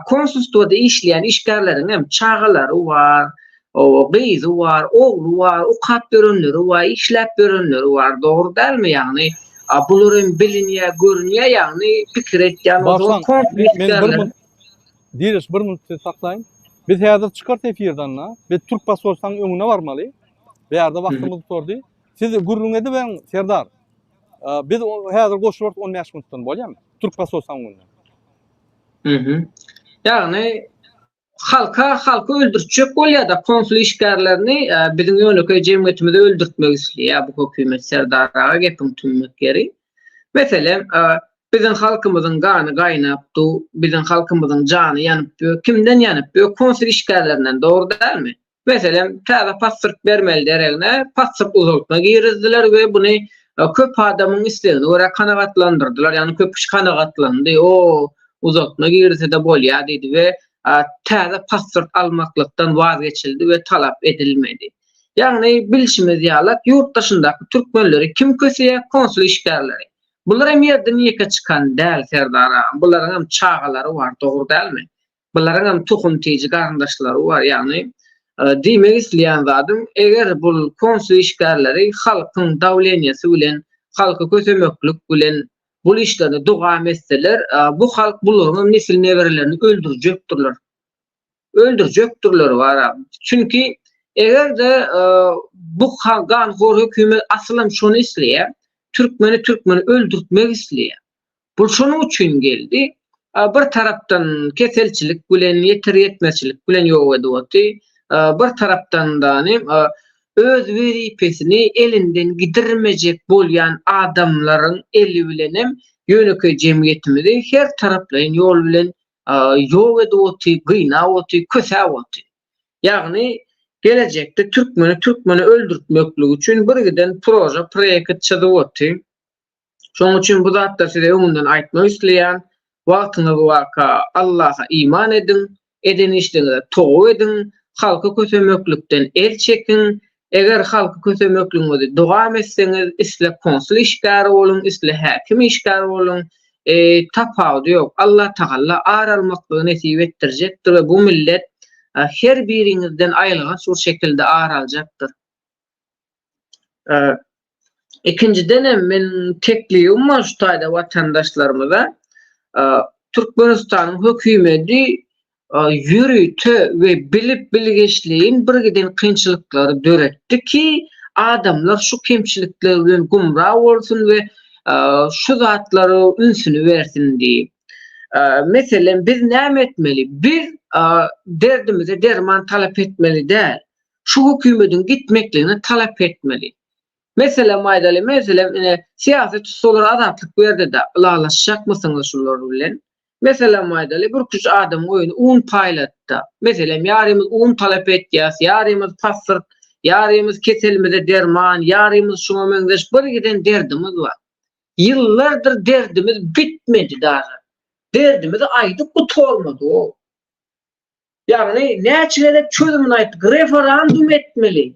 Konsulstuwada işleyen işgärleriň hem çağalary var, gyzy var, ogly var, ukat berenleri var, işläp berenleri var, dogry dälmi? Yani buların bilinýär, görünýär, ýagny pikir etýän o konfliktler. Diriş bir minut saklaýyn. Biz häzir çykart efirden we Türk pasportasynyň öňüne barmaly. Bu ýerde wagtymyz tordy. Siz gurrun edip ben Serdar. Biz häzir goşup 15 minutdan bolýarmy? Türk pasportasynyň öňüne. Ýagny halka öldürtjek bolýar da konsul işgärlerini biziň ýöneköy jemgyýetimizde öldürtmek isleýär bu hökümet Serdaraga gepim tünmek geri. Meselem biziň halkymyzyň gany gaýnapdy, biziň halkymyzyň jany ýanyp, kimden ýanyp? Konsul işgärlerinden, dogry dälmi? Meselem täze pasport bermeli deregine pasport uzatma girizdiler we buny köp adamyň islegine görä kanagatlandyrdylar. Ýani köp kişi kanagatlandy. O uzatma girirse de bolýar diýdi we täze pasport almaklykdan vazgeçildi we talap edilmedi. Ýagny bilşimiz ýaly ýurtdaşyndaky türkmenleri kim kösýär? Konsul işgärleri. Bular hem ýerden ýeke çykan däl Serdara. Bularyň hem çağalary bar, dogry dälmi? Bularyň hem tohum tiýiji garandaşlary bar. Ýagny diýmek isleýän zadym, eger bu konsul işgärleri halkyň dawlenýesi bilen, halka kösemeklik bilen bu işlerini dogam etseler, bu halk bularyň nesil neberilerini öldürjekdirler var. Çünki eger de bu ganhor hökümet aslan şonu isleýär, Türkmeni öldürtmek isleýär. Bu şonuň üçin geldi. Bir tarapdan keselçilik bilen, ýetir ýetmezçilik bilen ýok edýärdi. Bir tarapdan da öz wezipesini elinden gidirmejek bolýan adamlaryň eli bilen hem ýöneköy jemgyýetimizde her taraplaryň ýol bilen ýok edýärdi, gynawdy, kösäwdi. Ýagny gelecekde Türkmeni öldürtmeklik üçin birgiden projekt çyzypdy. Şoň üçin bu zatda size öňünden aýtmak isleýän, wagtyňyz waka Allaha iman edin, eden işlerinize toğu edin, halka kösemeklikden el çekin. Eger halka kösemekliňizi dogam etseňiz, isle konsul işgäri bolun, isle häkim işgäri bolun, tapawdy ýok. Allah Taala aralmaklygy nesip etdirjekdir we bu millet her biriňizden aýylan şu şekilde araljakdyr. Ikinciden men tekliýim şu taýda watandaşlarymyza Türkmenistanyň hökümeti yürüte ve bilip bilgeçliğin birgiden kynçylyklary döretdi ki adamlar şu kemçilikler bilen gumra bolsun ve şu zatlary ünsünü versin diýip. Mesela biz näme etmeli? Biz derdimize derman talap etmeli däl. Şu hökümetiň gitmekligini talap etmeli. Mesela maýdaly, mesela siýasy tutular azatlyk berdi da ılallaşacak mısınız şular bilen? Mesela maydaly bir kuş adam oyunu un paylatda. Mesela yarımız un talep etýäs, yarımız pasyr, yarımız keselimize derman, yarımız şuna meňzeş bir giden derdimiz var. Yıllardır derdimiz bitmedi daha. Derdimiz aýdyp gutulmady o. Yani näçe çözümini aýtdyk, referandum etmeli.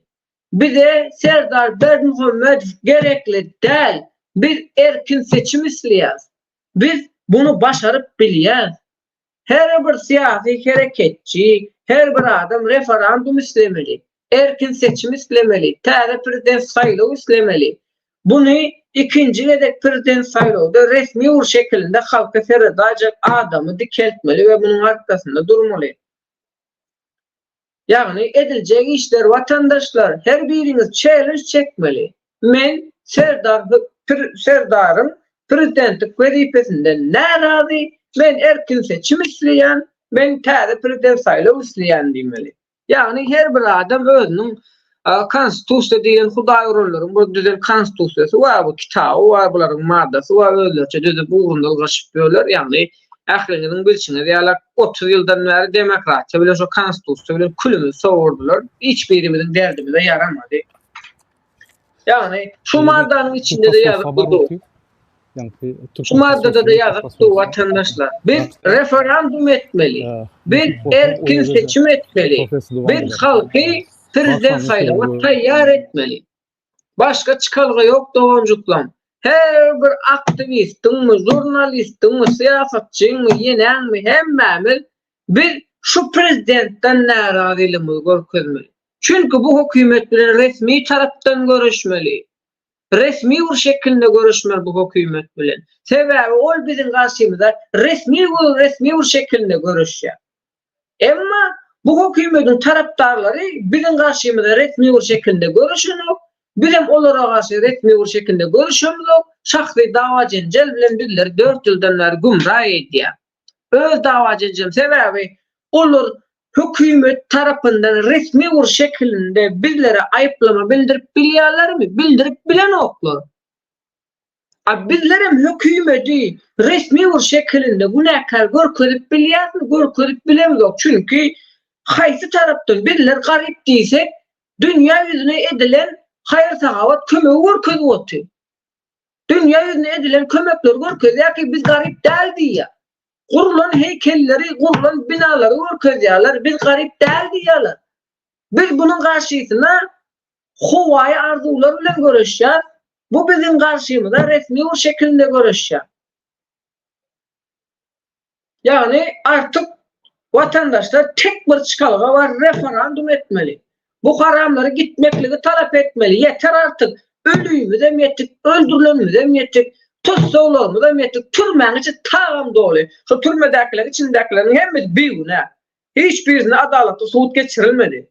Bize Serdar Bermuhammed gerekli değil. Biz erkin seçim isleýäs. Biz bunu başarıp bilýäs. Her bir siyasi hareketçi, her bir adam referandum islemeli. Erkin seçim islemeli. Täze prezident saýlawy islemeli. Bunu ikinci edek prezident saýlawda resmi ur şekilde halka seredajak adamı dikeltmeli ve bunun arkasında durmalı. Yani edilecek işler vatandaşlar her biriniz challenge çekmeli. Men Serdar'ın prezidentlik vazifesinden narazy, men erkin seçim isleýän, men täze prezident saýlaw isleýän diýmeli. Yani her bir adam özünün konstitusiýa diýen Hudaý urullaryn bu düzen konstitusiýasy we bu kitaby we bularyň maddasy we özlerçe düzüp ugrundalyk gaşyp ýörler. Yani ähliňiziň bilşiňe ýa-da 30 ýyldan bäri demokratiýa bilen şu konstitusiýa bilen külümüz sowurdular. Hiç birimiziň derdimize yaramady. Yani şu maddanyň içinde de ýazyp durdy. Şu maddada da ýazyp durdy vatandaşlar. Biz referandum etmeli. Biz erkin seçim etmeli. Biz halky prezident saýlawyna taýýar etmeli. Başga çıkalygy ýok dogonjuklam. Her bir aktivistiňmi, jurnalistiňmi, siýasatçyňmy, ýeneňmi, hemmämiz biz şu prezidentden narazylygymy görkezmeli. Çünkü bu hökümet bilen resmi tarapdan görüşmeli. Resmi bir şekilde görüşmeli bu hökümet bilen. Sebäbi ol biziň garşymyzda resmi bir şekilde görüşýär. Emma bu hökümetiň tarapdarlary biziň garşymyzda resmi bir şekilde görüşýär. Bizim olara karşı resmi bir şekilde görüşümüz yok. Şahsi dava cencel bilen bizleri 4 ýyldan beri gumra edýär. Öz dava cencem sebebi olur hükümet tarapından resmi bir şekilde bizlere ayıplama bildirip bilýärlermi? Bildirip bilen oklar. Bizlerim hükümeti resmi bir şekilde günahkar görkezip bilýärmi? Görkezip bilemizok. Çünkü haýsy tarapdan bizler garip diýsek dünya yüzüne edilen hayır sahavat kömeği görkezip otur. Dünya yüzüne edilen kömekler görkezýär ki biz garip däl diýär. Kurulan heykelleri, kurulan binaları görkezýärler, biz garip däl diýärler. Biz bunun karşısına howaý arzuwlar bilen görüşýär. Bu biziň karşymyzda resmi bir şekilde görüşýär. Yani artık vatandaşlar tek bir çıkalyga var, referandum etmeli. Bu haramları gitmekligi talep etmeli. Yeter artık. Ölüyümüz hem yettik, öldürülenimiz hem yettik, tutsawlarymyz hem yettik. Türmeň içi tağam dolu. Şu türmedekiler, içindekilerin hemmesi biýune. Hiçbirisine adalatly suud geçirilmedi.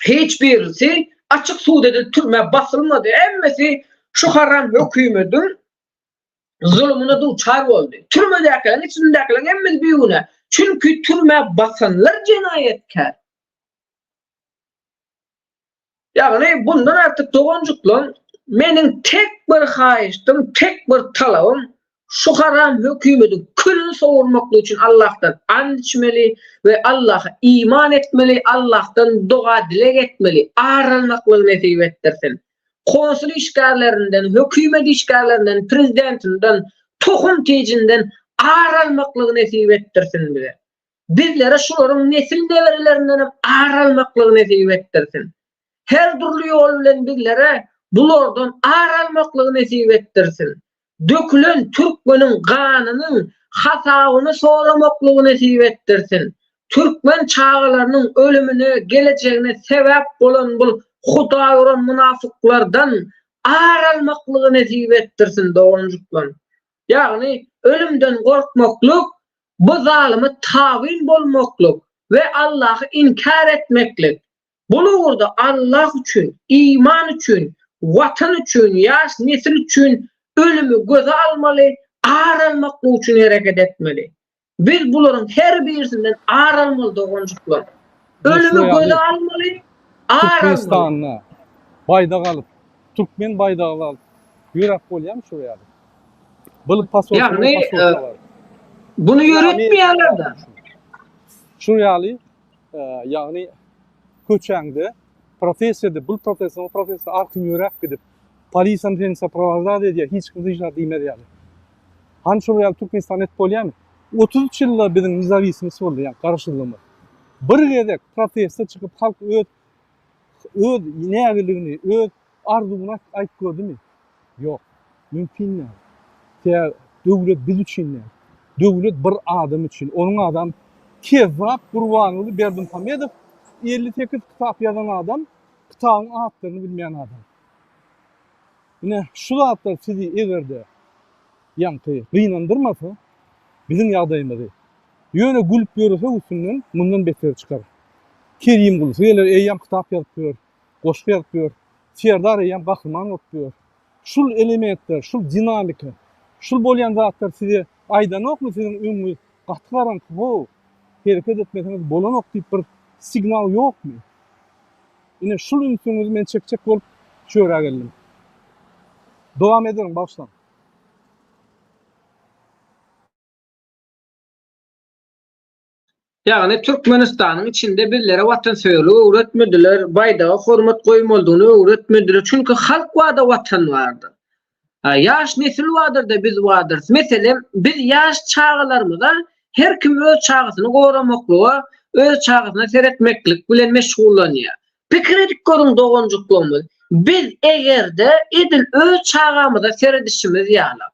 Hiçbirisi açık suud edilip türme basılmadı. Hemmesi şu haram hökümetiň zulmüne duçar boldy. Türmedekilerin, içindekilerin hemmesi biýune. Çünkü türme basanlar cenayetkar. Yani bundan artık dogonjuklan menin tek bir haýyşdym, tek bir talabym şu haram hökümetiň külünü sowurmaklygy üçin Allah'tan and içmeli ve Allah'a iman etmeli, Allah'tan dua dilek etmeli, aralmaklygy nesip etdirsin. Konsul işgärlerinden, hökümet işgärlerinden, prezidentinden, tohum tejinden aralmaklygy nesip etdirsin bize. Bizlere şolaryň nesil newerelerinden aralmaklygy nesip etdirsin. Her türlü yol bilen bizlere bulardan aralmaklygy nesip etdirsin. Dökülen Türkmeniň ganynyň hasabyny soramaklygy nesip etdirsin. Türkmen çağalarynyň ölümüne, geleceğine sebäp bolan bu Hudaý uran münafıklardan aralmaklygy nesip etdirsin dogonjuklar. Yani ölümden gorkmaklyk, bu zalymy tabin bolmaklyk ve Allah'ı inkar etmeklik. Bunu orada Allah üçün, iman üçün, vatan üçün, yaş nesil üçün ölümü göze almalı, aralmaklı üçün hareket etmeli. Biz bunların her birisinden aralmalı dogonjuklar. Ölümü göze almalı, aralmalı. Türkmenistan'la bayda kalıp, Türkmen baydağı alıp, yürek bolýar şu ýerde. Bu pasport Yani, var. bunu yöretmeýärler da. Şu ýaly ýagny köçäňde professiýada bu professor arkyň ýörek gidip polisiýany tensa provazat edýär, hiç kim ýa diýmedi ýaly. Han şu ýaly Türkmenistan et bolýarmy? 33 ýyllar biziň nizawisimiz boldy, ýa garşylygymy. Bir gezek professor çykyp halk öz nägeligini, öz arzuwyny aýtyp gördümi? Ýok, mümkin näme. Döwlet biz üçin, döwlet bir adam üçin, onuň adam Kezzap Gurbanoğlu Berdimuhamedov 58 kitap yazan adam, kitabın atlarını bilmeyen adam. Yine şu zatlar sizi egerde yankı kıynandırmasa bizim ýagdaýymyzy ýöne gülüp ýörese usulünden bundan beter çıkar. Kerim gulsa geler eýyam kitap ýazyp ber, goşuk ýazyp ber, Serdar eýyam gahrman bolup ber. Şul elementler, şul dinamika, şul bolýan zatlar sizi aýdanokmy sizin öňüňiz gatgaran bu hereket etmesiniz bolanok diýip bir signal ýokmy? Ine şul ünsüňizi men çekçek bolup çöre geldim. Dowam ederim başlan. Yani Türkmenistanyň içinde birlere watansöýerligi öwretmediler, baýda hormat goýmaldygyny öwretmediler. Çünki halk wada watan bardy. Yaş nesil wadyr da biz wadyr. Meselem biz yaş çağlarymyzda her kim öz çağısyny goramaklyga, öz çağısyna seretmeklik bilen meşgullanýar. Pikir edip görüň dogonjuklarymyz. Biz egerde edil öz çağamyzda seredişimiz ýaly.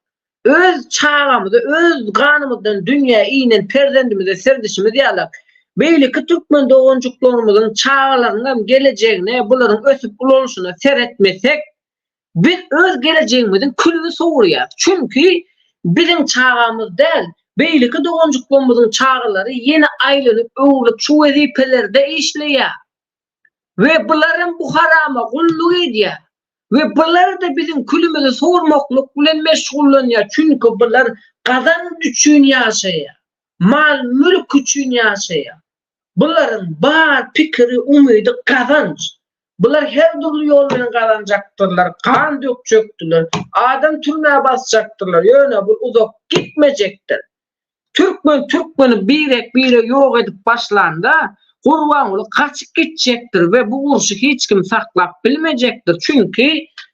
Öz çağamyzda, öz ganymyzdan dünýä iýnen perzendimize seredişimiz ýaly. Beýleki Türkmen dogonjuklarymyzyň çağlarynyň gelejegine, bularyň ösüp ulanyşyna seretmesek, biz öz gelejegimizin külüni sowurýar. Çünki bizim çağamyz däl, beýleki dogonjuklarymyzyň çağlary ýene aýlanyp, öwrülip şu wezipelerde işleýär. Ve buların bu harama gulluk edýär. Ve bular da bizim külümüzü sowurmaklyk bilen meşgullanýar. Çünki bular gazan üçin ýaşaýar. Mal mülk üçin ýaşaýar. Buların bar pikiri, umydy gazanç. Bular her türlü ýol bilen gazanjaktyrlar, kan dökjekdirler, adam türmäge basjaktyrlar. Ýöne bu uzak gitmejekdir. Türkmeni birek ýok edip başlanda Gurbanoğlu kaçıp gidecektir ve bu uruşu hiç kim saklap bilmeyecektir. Çünkü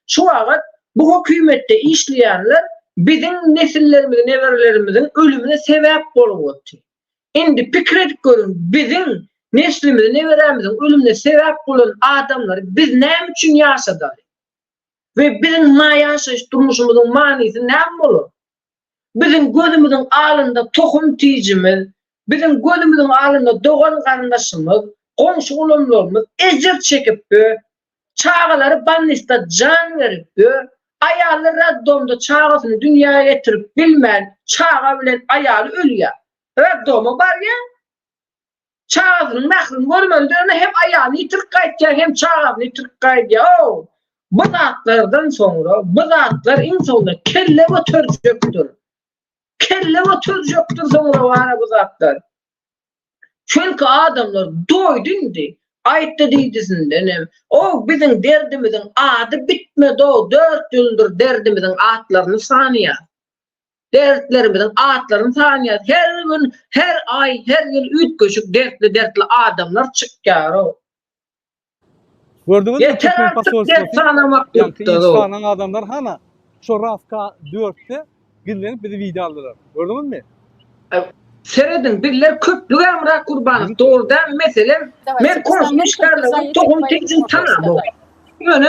şu vakit bu hükümette işleyenler bizim nesillerimizin, neverlerimizin ölümüne sebep bolup. Şimdi pikir edip görün, bizim neslimizin, neverlerimizin ölümüne sebep olan adamları biz ne için yaşadık? Ve bizim yaşayış durmuşumuzun manisi ne olur? Bizim gözümüzün alında tohum tiyicimiz, bizim gözümüzün alında doğan kardeşimiz, komşu ulumlarımız ecir çekip çağları bannista can verip ayalı raddomda çağısını dünyaya getirip bilmeyen çağa bilen ayalı ölüyor. Raddomu var ya, çağısının nahrını görmediğinde hem ayağını yitirip kayıtacak hem çağını yitirip kayıtacak. Bu zatlardan sonra bu zatlar insanda kelle oturacakdır. Kelle oturacakdır sonra var bu zatlar. Çünkü adamlar doydundu. Ayette diydisinden. O bizim derdimizin adı bitmedi o. 4 yıldır derdimizin atlarını sanıyor. Dertlerimizin atlarını sanıyor. Her gün, her ay, her yıl 3 köşük dertli adamlar çıkıyor o. Gördünüz mü? Yeter artık dert sanamak yoktu. İnsanın adamlar hana şu Rafka 4'te gizlenip bizi video aldılar. Gördünüz mü? Seredin birler köplük Emrah Kurbanov doğrudan mesela men konuşmuşlarla tohum tezin tanımı. Yani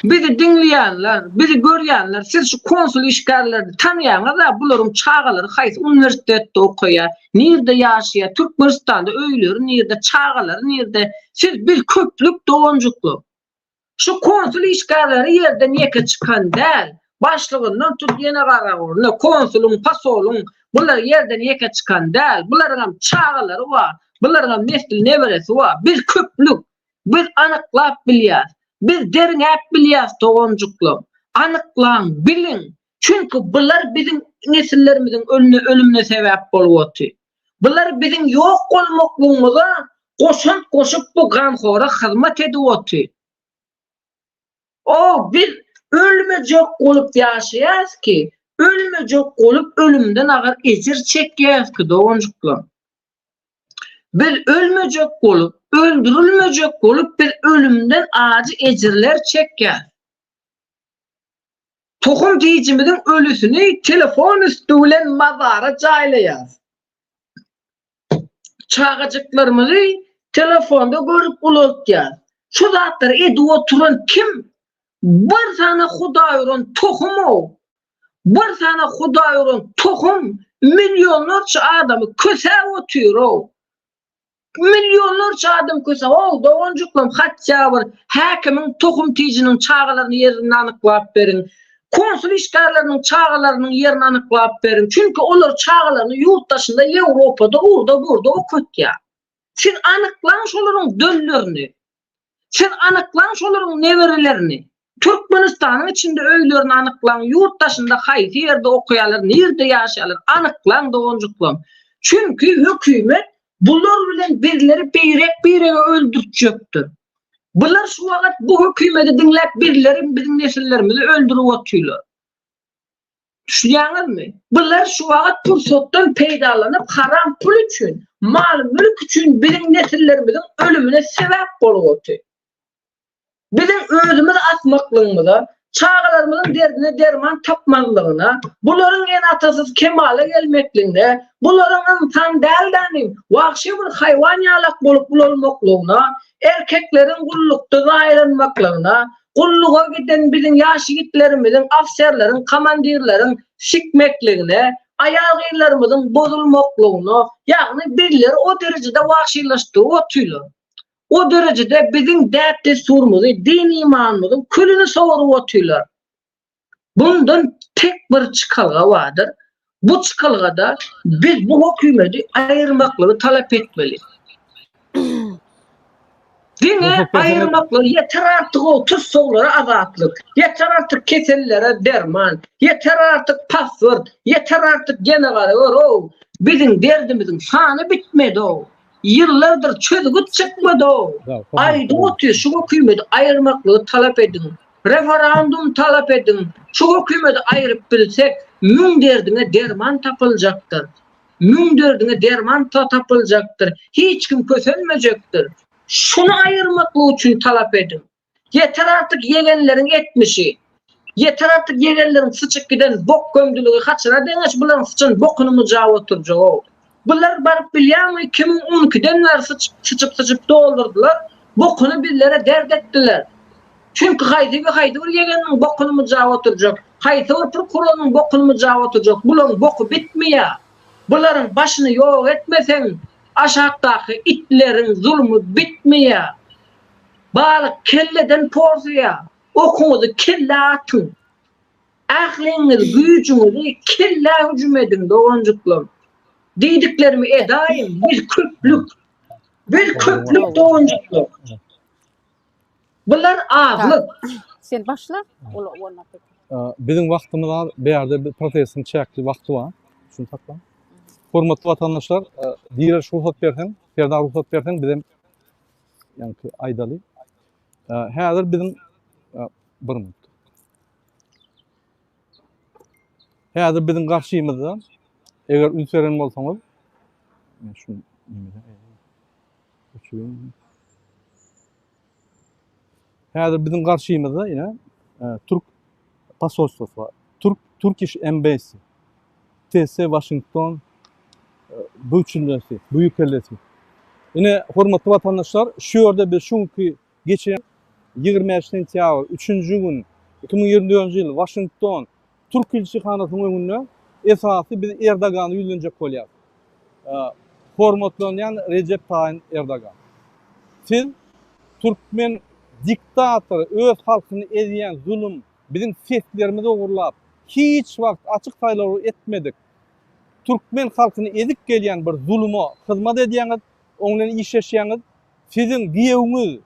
bizi dinleyenler, bizi görüyenler, siz şu konsul işgallerini tanıyanlar da bularım çağaları haysi üniversitede okuya, nerede yaşaya, Türkmenistan'da öylüyor, nerede çağaları, nerede siz bir köplük doğuncuklu. Şu konsul işgalleri yerden yeke çıkan değil, başlığından tut yine kararına, konsulun, pasolun, bunlar yerden yeke çıkan değil, bunların çağaları var, bunların nesli neveresi var, bir köplük, bir anıklap bilyaz. Biz derin hep bilyaz doğuncuklu. Anıklan, bilin. Çünkü bunlar bizim nesillerimizin ölümüne sebep oluyor. Bunlar bizim yok olmaklığımıza koşup bu ganhora hizmet ediyor. O biz ölmeyecek olup yaşayız ki ölmejek bolup ölümden agar ejir çekýär ki dogonjuklar. Bir ölmejek bolup, öldürülmejek bolup bir ölümden acı ejirler çekýär. Tohum diyicimizin ölüsünü telefon üstü bilen mazara jaýlaýar. Çağacıklarımızı telefonda görüp bulutýar. Şu zatları edi oturan kim? Bir tane Hudaýyň tohumu, bir tane Hudaýyň tohum milyonlarca adamı köse otuýar. Milyonlarca adam köse. O dogonjuklam hatça bir häkimin tohum tijinin çağalaryny yerini anyklap berin. Konsul işgärleriniň çağalarynyň yerini anyklap berin. Çünki olar çağalaryny ýurtdaşynda Ýewropada urda burada okutýar. Sen anyklan şolaryň döllerini. Sen anyklan şolaryň neberelerini. Türkmenistanyň içinde öýlerini anyklan, ýurtdaşynda haýsy ýerde okuýarlar, nerede ýaşaýarlar, anyklan dogonjuklam. Çünki hökümet bular bilen birleri beýrek öldürtjekdir. Bular şu wagt bu hökümeti dinläp birleri bizim nesillerimizi öldürip otuýlar. Düşünýäňizmi? Bular şu wagt pursatdan peýdalanyp haram pul üçin, mal mülk üçin bizim nesillerimizin ölümüne sebäp bolup otuýar. Bizim özümüz atmaklığımıza, çağalarımızın derdine derman tapmanlığına, bunların en atasız kemale gelmekliğine, bunların insan däldanim, vahşi bir hayvan yalak bolup bulunmaklığına, erkeklerin kullukta zahirlenmaklığına, kulluğa giden bizim yaş yigitlerimizin, afserlerin, komandirlerin sikmekliğine, ayağıylarımızın bozulmaklığına, yani birileri o derecede vahşileşti, otuýlar. O derecede bizim dert surumuzu, din imanımızın külünü soğurup otuýlar. Bundan tek bir çıkalga vardır. Bu çıkalgada biz bu hükümeti ayırmakları talep etmeli. Dine ayırmakları yeter artık o tuzsoğlara azatlık, yeter artık kesellere derman, yeter artık password, yeter artık generale o. Bizim derdimizin sanı bitmedi o. Yıllardır çözgüt çıkmadı o. Ayda otuyor, şu hükümeti ayırmaklığı talep edin. Referandum talep edin. Şu hükümeti ayırıp bilsek, mün derdine derman tapılacaktır. Mün derdine derman tapılacaktır. Hiç kim kösenmeyecektir. Şunu ayırmaklığı için talep edin. Yeter artık yegenlerin etmişi. Yeter artık yegenlerin sıçık giden bok gömdülüğü kaçıra deneç bulan sıçın bokunu mucağı oturacak o. Bunlar barıp bilýärmi 2012'den beri sıçıp doldurdular. Bokunu bizlere dert ettiler. Çünkü haydi bir yegenin bokunu mucağı oturacak. Haydi bir prokurorun bokunu mucağı oturacak. Bulan boku bitmiyor. Bunların başını yok etmesen aşağıdaki itlerin zulmü bitmiyor. Balık kelleden porsuya. Okunuzu kelle atın. Akliniz, gücünüzü kelle hücum edin dogoncuklar. Dediklerimi edayım bir köplük doğuncuklu. Bunlar ağırlık. Sen başla. Bizim wagtymyz bir ýerde bir protesin çäkli wagty bar. Şunu takla. Hormatly watandaşlar, diýer ruhsat bersen, ferda ruhsat bersen bizim ýani aýdaly. Häzir bizim bir minut. Häzir bizim garşymyzda eger ünseren bolsaňyz, şu häzir bizim garşymyzda ýene Türk pasolstwosy bar. Turkish Embassy, TS Washington, Büyük Elçisi. Ine hormatly watandaşlar, şu ýerde biz şunky geçen 20 sentýabr 3-nji gün 2024-nji ýyl Washington Türk elçixanasynyň öňünde esasy biz Erdogany ýüzlenjek bolýar. Hormatlanan Recep Tayyip Erdogan. Siz Türkmen diktatory öz halkyny edýän zulüm bizim seslerimizi ogurlap hiç wagt açyk saýlaw etmedik. Türkmen halkyny edik gelýän bir zulüme hyzmat edýäňiz, oňdan işleşýäňiz, sizin giýegiňiz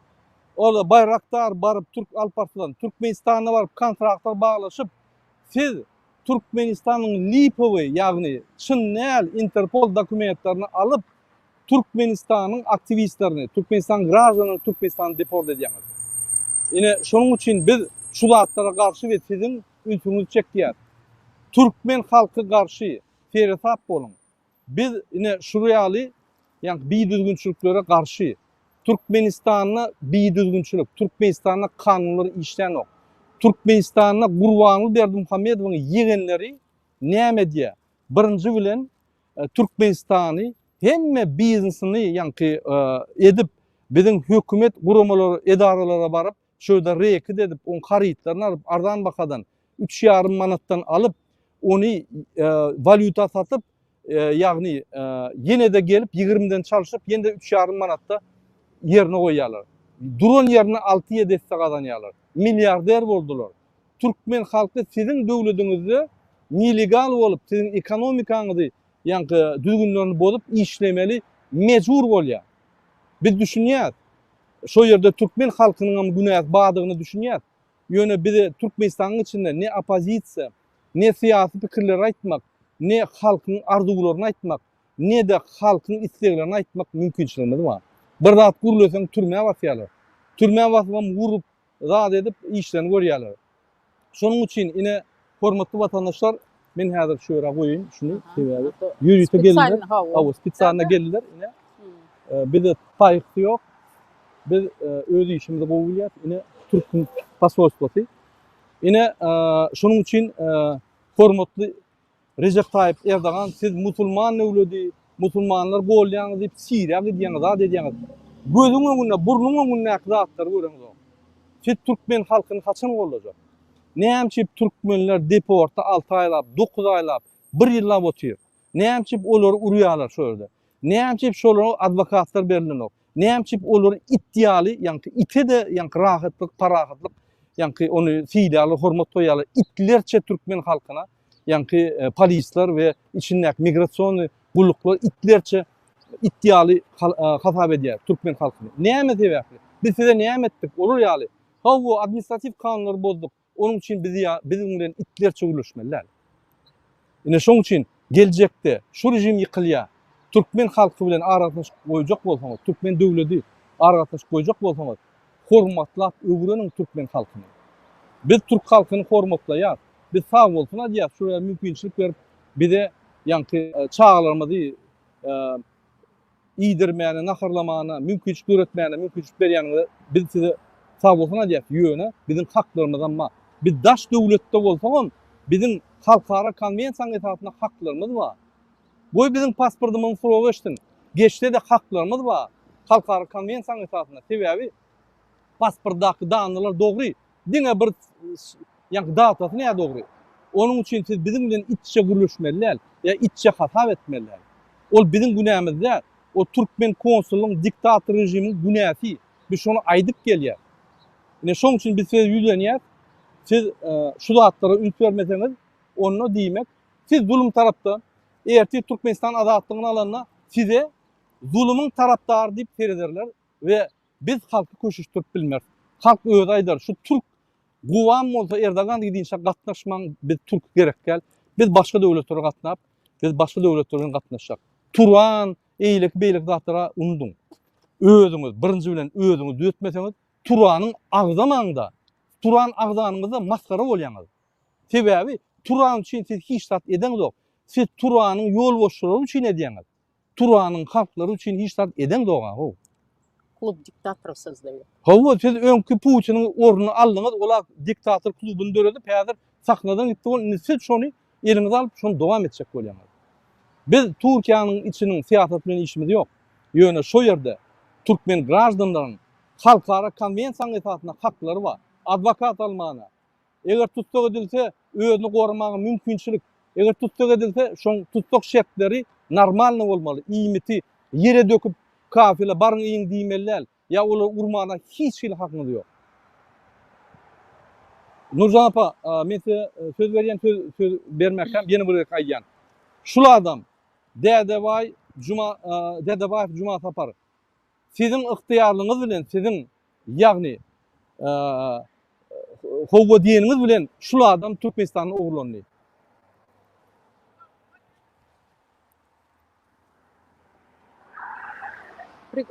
ola bayraktar barıp Türk Alparslan, Türkmenistana barıp kontraktar baglaşyp siz Türkmenistanyň lipowy ýagny çyn näl Interpol dokumentlerini alıp Türkmenistanyň aktivistlerini, Türkmenistan građanyny Türkmenistana deport edýäňiz. Ine şonuň üçin biz şu zatlara garşy we sizin ünsüňiz çekýär. Türkmen halkı karşı feresap bolun. Biz yine şurayali yani düzgünçülüklere karşı Türkmenistan'a düzgünçülük, Türkmenistan'a kanunları işlen yok. Türkmenistan'a Gurbanul Berdimuhamedov'un yegenleri näme diye. Birinci bilen Türkmenistan'ı hemme biznesini yankı edip bizim hükümet kurumları, idaralara barıp şöyle rekid edip on haritlerini alıp ardan bakadan 3,5 manattan alıp onu valuta satıp yani yine de gelip 20'den çalışıp yine de 3,5 manatta yerine koyarlar. Duran yerine 6-7 kazanıyorlar. Milyarder oldular. Türkmen halkı sizin devletinizde illegal olup sizin ekonomikanızı yankı düzgünlerini bozup işlemeli mecbur bolýar. Biz düşünýär. Şo yerde Türkmen halkının günäs bağdığını düşünýär. Ýöne bize Türkmenistanın içinde ne opozisiýa, ne siyasi pikirler aýtmak, ne halkın arzugularyny aýtmak, ne de halkın isteklerini aýtmak mümkinçiligimiz bar. Bir zat gurulsaň türmäge basýarlar. Türmäge basyp gurup zat edip işlerini görýärler. Şonuň üçin ine hormatly vatandaşlar, men häzir şu ýere goýyn, şunu sebäbi ýürüýte geldiler. Hawa spesialna geldiler ine. Bize taýyk ýok. Biz öz işimizi goýulýar. Ine Türkmen pasportlaty. Ine şonuň üçin hormatly Recep Tayyip Erdoğan siz musulman öwledi, musulmanlar bolýaňyz diýip Siriýa diýýäňiz, zat edýäňiz. Gözüň öňünde, burnuň öňünde zatlar görüňiz. Siz Türkmen halkyny haçan gollajak? Näme Türkmenler deporta 6 aylap, 9 aylap, 1 ýyllap otyr. Näme olary urýarlar şo ýerde. Näme şolara adwokatlar berilenok. Näme olary itdiýaly, ýa-ni ite de ýa-ni rahatlyk, parahatlyk, ýa-ni onu fiýdaly hormat goýarlar. Itlerçe Türkmen halkyna, ýa-ni polisler we içindäki migrasiýon gulluklar itlerçe itdiýaly hasap edýär Türkmen halkyny. Näme sebäpli? Biz size näme etdik? Olur ýaly. Hawa administrativ kanunlary bozduk. Onun için bizim bilen itlerçe görüşmeler. Ine şoň üçin geljekde şu rejim ýykylýar. Türkmen halky bilen araşyk goýjak bolsaňyz, Türkmen döwleti araşyk goýjak bolsaňyz, hormatlap öwreniň Türkmen halkyny. Biz Türk halkyny hormatlaýar. Biz sağ bolsun diýär, şuraya mümkinçilik berip bize ýa-ni çağlarymyzy iýdirmäne, naharlamagyna, mümkinçilik öwretmäne, mümkinçilik berýäňiňi biz size sağ bolsun diýär. Ýöne bizim haklarymyz amma biz daş döwletde bolsaň bizim halkara konwensiýa esasyna haklarymyz bar. Bu bizim pasportymyzy soraw geçtin. Geçde de haklarymyz bar. Halkara konwensiýa esasyna sebäbi pasportdaky danylar dogry. Diňe bir ýa-ni datasy näme dogry. Onun üçin siz bizim bilen iççe gürleşmeliler, ya iççe hasap etmeliler. Ol bizim günämizde o Türkmen konsulluğun diktatör rejiminin günäsi. Biz şonu aýdyp gelýär. Ine şoň üçin biz size ýüzenýär. Siz şu zatlara ünit bermeseňiz, onu diýmek, siz zulüm tarapda, erti Türkmenistan azatlygyny alanda size zulümün tarapdary diýip serederler we biz halky köşüşdirip bilmer. Halk öz aýdar, şu Türk guwan bolsa Erdogan diýdiňçe gatnaşmaň, biz Türk gerek gel. Biz başga döwletlere gatnap, biz başga döwletlerden gatnaşak. Turan, eýlik, beýlik zatlara unudyň. Özüňiz birinji bilen özüňiz düýetmeseňiz, Turanyň agzamaňda, Turan agzanyňyzda maskara bolýaňyz. Sebäbi Turan üçin siz hiç zat edeňiz ýok. Siz Turanyň ýol boşçulary üçin edýäňiz. Turanyň halklary üçin hiç zat edeňiz ýok. Klub diktatör sözleri. Hawa siz öňkü Putinin ornuny aldyňyz, olar diktatör klubyny döredip häzir saknadan gitdi. Siz şonu eliňize alyp şonu dowam etjek bolýaňyz. Biz Türkiýanyň içiniň siýasat bilen işimiz ýok. Ýöne şo ýerde Türkmen grajdanlaryň halkara konwensiýa esasyna haklary bar. Advokat almagyna. Eger tutsak edilse özüni gorumagy mümkinçilik. Eger tutsak edilse şoň tutsak şertleri normal bolmaly. Iýmiti ýere döküp kafile barın iň diýmeliler. Ya olar urmana hiç hil hakyňyz ýok. Nurjan apa, men size söz berýän söz bermäkem, ýene bir aýdýan. Şul adam Dädebay Juma Sapar. Sizin ıhtiýarlyňyz bilen, sizin ýagny howa diýeniňiz bilen şul adam Türkmenistanyny ogurlandy.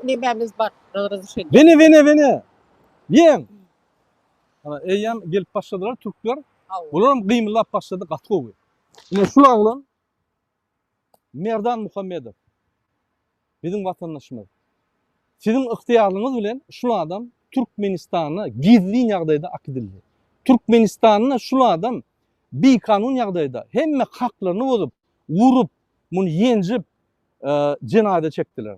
Nimemiz var, razışın. Beni. Yen. Eýem gelip başladylar Türkler. Olaram gymylap başlady gatgowy. Ine şular bilen Merdan Muhammedov bizim vatandaşımız. Sizin ihtiyarlığınız bilen şu adam Türkmenistan'a gizli ýagdaýda akidildi. Türkmenistan'a şu adam bir kanun ýagdaýda hemme haklaryny bozup, vurup, bunu yenjip cenayda çekdiler.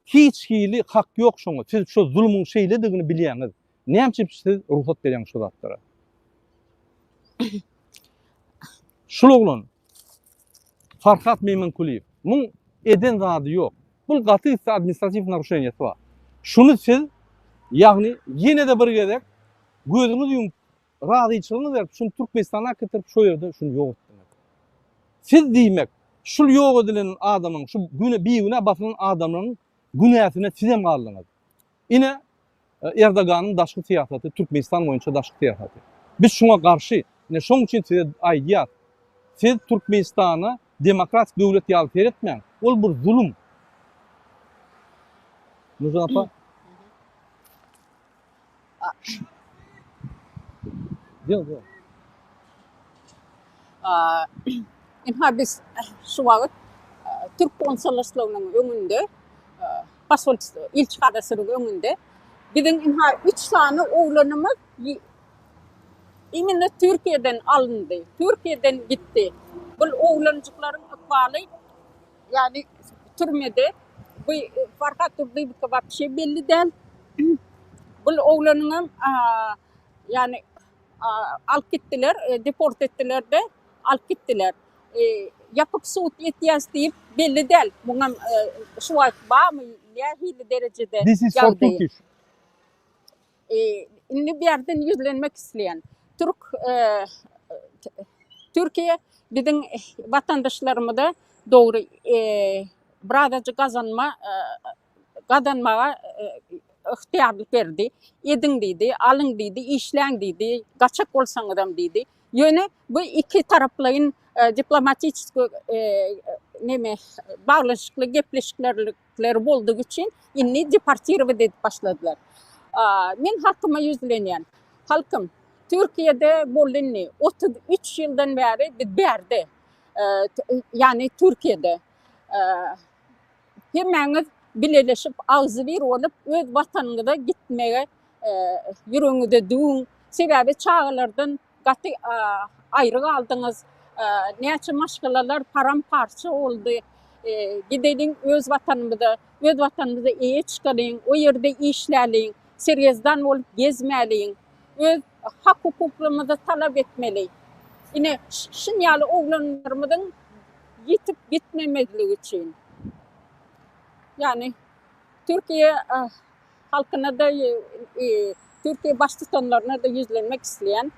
Hiç hili hak yok şoňa. Siz şu zulmüň şeýledigini bilýäňiz. Näme siz ruhsat berýäňiz şu zatlara? Şuluglan Farhat Meymankuliyev. Mun eden zady yok. Bu gaty administrativ naruşenýet bar. Şunu siz ýagny ýene de bir gezek gözüňiz ýumyp razyçylygyny berip şunu Türkmenistana getirip şu ýerde şunu ýok etmek. Siz diýmek şu ýok edilen adamyň şu bir güne basylan adamyň günäsine siz hem galdyňyz. Ine Erdoganyň daşky siýasaty Türkmenistan boýunça daşky siýasaty. Biz şuna garşy. Ne şoň üçin size aýdýar. Siz Türkmenistana demokratik döwlet ýaly teretmeň. Ol bir zulüm. Nurcan apa? Yok. Inha biz şu wagt Türk konsoloslugynyň öňünde pasolstwo ilçikardasynyň öňünde biziň inha 3 sany oğlanymyz imine Türkiye'den alındı. Türkiye'den gitti. Bu oğlancıkların akvalı yani türmede bu Farhat Turdiýew bir şey belli değil. Bu oğlanın yani alıp gittiler, deport ettiler de alıp gittiler. Yapıp suut ýetýäs diýip belli değil. Buna şu wagt barmy hili derecede This is for Turkish. Inni bir yerden yüzlenmek isteyen Türkiye bizim vatandaşlarımıza doğru birazcık kazanmağa ihtiyarlık verdi. Edin dedi, alın dedi, işlen dedi, kaçak olsan adam dedi. Yani bu iki tarafların diplomatik bağlanışıklı, gepleşikleri olduğu için inni deportirowa edip başladılar. Men halkyma yüzlenýän. Halkym Türkiye'de bolunny 33 ýyldan beri biz berde. Yani Türkiye'de hemmeňiz bileleşip ağzı bir olup öz watanyňyza gitmege ýüregiňizde düň sebäbi çağlardan gaty aýry galdyňyz. Näçe maşgalalar paramparça boldy. Gidelim öz watanymyza eýe çykalyň, o ýerde işläliň, serýezdan bolup gezmäliň, öz hak hukuklarymyzy talap etmeli. Ine şinýaly oglanlarymyzyň yetip gitmemezligi üçin. Yani Türkiye halkyna da Türkiye baş tutanlaryna da yüzlenmek isleyen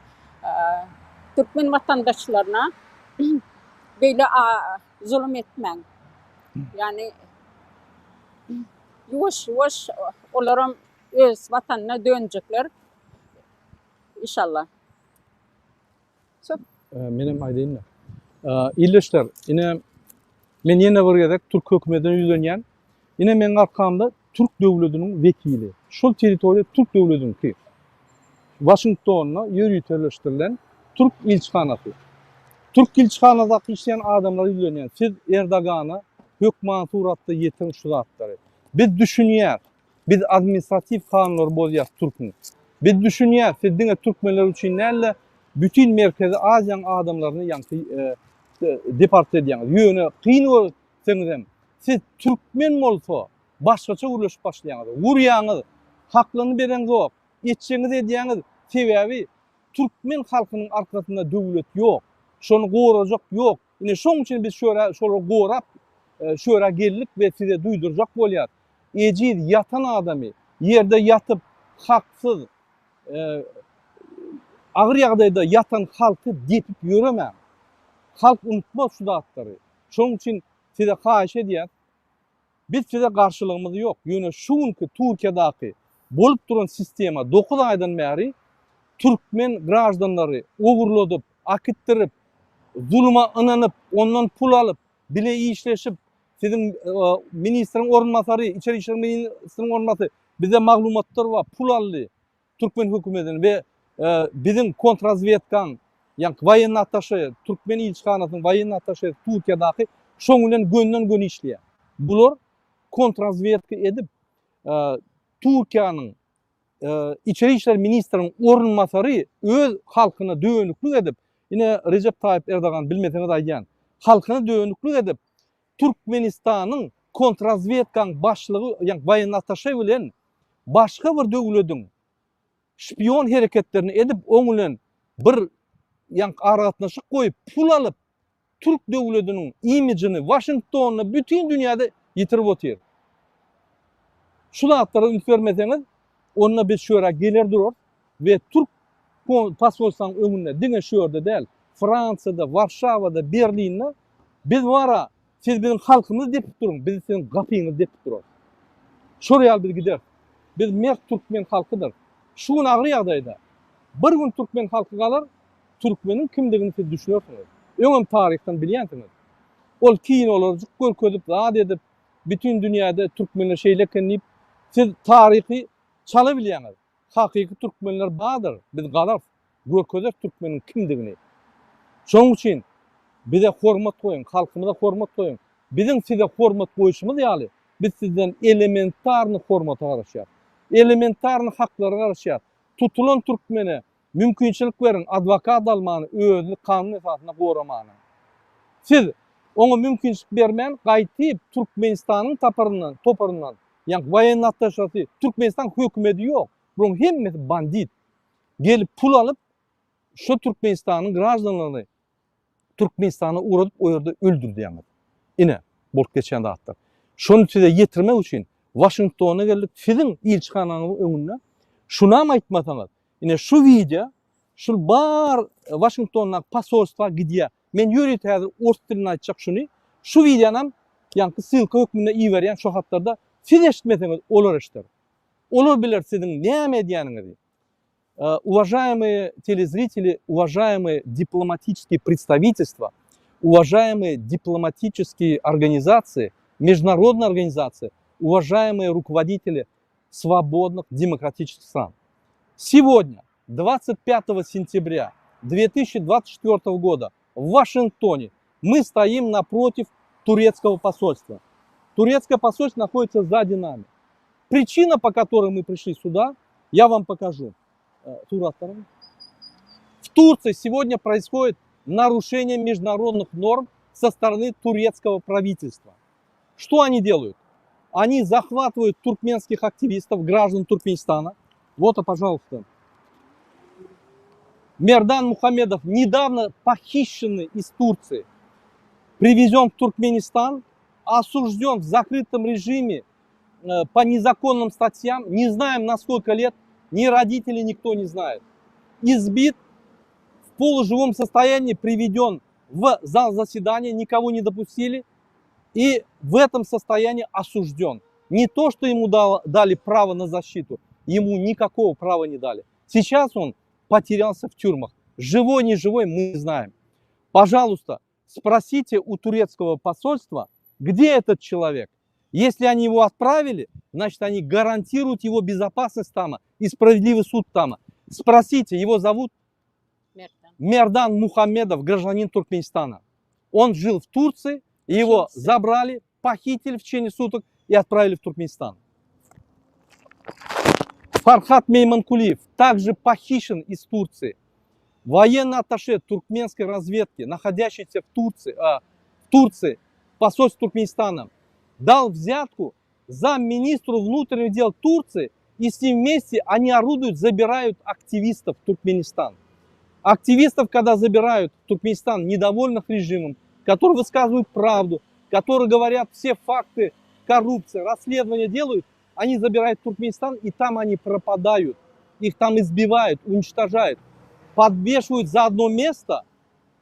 Türkmen vatandaşlaryna böyle zulüm etmeň. Yani yavaş olaram öz vatanına dönecekler. İnşallah. Menem aýdýan. İlleşler, ine men ýene bir gezek Türk hökümetine yüzlenýän. Ine men arkamda Türk döwletiniň vekili. Şol territoriýa Türk döwletiniňki Washington'a ýörüýtürleşdirilen Türk ilçihanasy. Türk ilçihanasynda işleyen adamlar yüzlenýän. Siz Erdogana hökman suratda ýetiň şu zatlary. Biz düşünýär. Biz administrativ kanunlar bolýar Türk'ün. Biz düşünýär. Siz diňe Türkmenler üçin näle bütün Merkezi Aziýanyň adamlaryny ýanky deport edýäňiz. Ýöne kyn bolsaňyzam siz Türkmen bolsa başgaça urlaşyp başlaýaňyz. Wurýaňyz, haklaryny beren zok, etçeňiz edýäňiz. Sebäbi Türkmen halkynyň arkasynda döwlet ýok. Şonu gorajak ýok. Ine şoň üçin biz şolara gorap şöra geldik ve size duyduracak bolýar. Ejid yatan adamy ýerde yatıp haksız agyr ýagdaýda yatan halky depip ýöremäň. Halk unutmaz şu zatlary. Şoň üçin size haýyş edýär. Biz size garşylygymyz ýok. Ýöne şuňky Türkiýedaky bolup duran sistema 9 aýdan bäri Türkmen grajdanlary ogurladyp, akittirip, zulma ynanyp, ondan pul alyp, bile işleşip, sizin ministrin orunmasary, içeri işler ministrin orunmasy bize maglumatlar var, pul aldy Türkmen hökümetiniň we bizim kontrazvedkan, yani wayen attaşe, Türkmen ilçhanasynyň wayen attaşe Türkiýedäki şoň bilen gönden işleýär. Bular kontrazvedka edip Türkiýanyň İçeri İşler Ministriniň orunmasary öz halkyna döwünliklik edip, ine Recep Tayyip Erdogan bilmeseňiz aýdýan, halkyna döwünliklik edip Türkmenistanyň kontrazvedkaň başlygy, ýani wayen attaşe bilen başga bir döwletiň şpion hereketlerini edip oň bilen bir ýani aragatnaşyk goýup pul alyp Türk döwletiniň imijini Washingtonyny bütün dünýäde ýitirip otyr. Şu zatlara ümit bermeseňiz, onunla biz şöyle gelir durur ve Türk pasolstanyň öňünde diňe şöyle däl, Fransada, Warşawada, Berlinde biz wara siz bizim halkymyz dep durun, biz sizin gapyňyz dep durur. Şuraya biz gider. Biz mert Türkmen halkydyr. Şu agry ýagdaýda bir gün Türkmen halky galar, Türkmeniň kimdigini siz düşünýärsiňiz. Öňem taryhdan bilýänsiňiz. Ol kiýin olarjyk görkezip, zat edip bütün dünýäde Türkmenler şeýlekenip siz taryhy çala bilýäňiz. Hakyky Türkmenler badyr. Biz galar görkezip Türkmeniň kimdigini. Şoň üçin bize hormat koyun, halkymyza hormat koyun. Bizim size hormat koyuşumuz ýaly, biz sizden elementarny hormat garaşýar. Elementarny haklara garaşýar. Tutulan Türkmene mümkinçilik berin, advokat almany, özüni kanun esasyna goramany. Siz ona mümkinçilik bermän, gaýtyp Türkmenistanyň toparyndan, ýani wayen attaşasy, Türkmenistan hökümeti ýok. Buň hemmesi bandit. Gelip pul alyp şu Türkmenistanyň grajdanyny Türkmenistany uradyp o ýerde öldürdi ýa-ni. Ine bolup geçen zatlar. Şonu size ýetirmek üçin Washingtona gelip sizin ilçhananyň öňünde şunam aýtmasaňyz, ine şu video, şu bar Washington'a pasolstva gidýär. Men ýöret häzir ors dilini aýtjak şunu. Şu videonam ýani ссылка hökmünde iýerýän şu hatlarda siz eşitmeseňiz olar eşiter. Olar biler sizin näme edýäniňizi. Уважаемые телезрители, уважаемые дипломатические представительства, уважаемые дипломатические организации, международные организации, уважаемые руководители свободных демократических стран. Сегодня, 25 сентября 2024 года, в Вашингтоне мы стоим напротив турецкого посольства. Турецкое посольство находится сзади нами. Причина, по которой мы пришли сюда, я вам покажу. В Турции сегодня происходит нарушение международных норм со стороны турецкого правительства. Что они делают? Они захватывают туркменских активистов, граждан Туркменистана. Вот, пожалуйста. Мердан Мухамедов недавно похищенный из Турции, привезен в Туркменистан, осужден в закрытом режиме по незаконным статьям, не знаем на сколько лет, ни родители, никто не знает. Избит, в полуживом состоянии приведен в зал заседания, никого не допустили, и в этом состоянии осужден. Не то, что ему дали право на защиту, ему никакого права не дали. Сейчас он потерялся в тюрьмах. Живой, не живой, мы не знаем. Пожалуйста, спросите у турецкого посольства, где этот человек. Если они его отправили, значит, они гарантируют его безопасность там и справедливый суд там. Спросите, его зовут Мердан Мухамедов, гражданин Туркменистана. Он жил в Турции, его забрали, похитили в течение суток и отправили в Туркменистан. Фархат Мейманкулиев также похищен из Турции. Военный атташе туркменской разведки, находящийся в Турции, посольство Туркменистана, дал взятку замминистру внутренних дел Турции, и с ним вместе они орудуют, забирают активистов в Туркменистан. Активистов, когда забирают в Туркменистан, недовольных режимом, которые высказывают правду, которые говорят все факты коррупции, расследования делают, они забирают в Туркменистан, и там они пропадают. Их там избивают, уничтожают, подвешивают за одно место,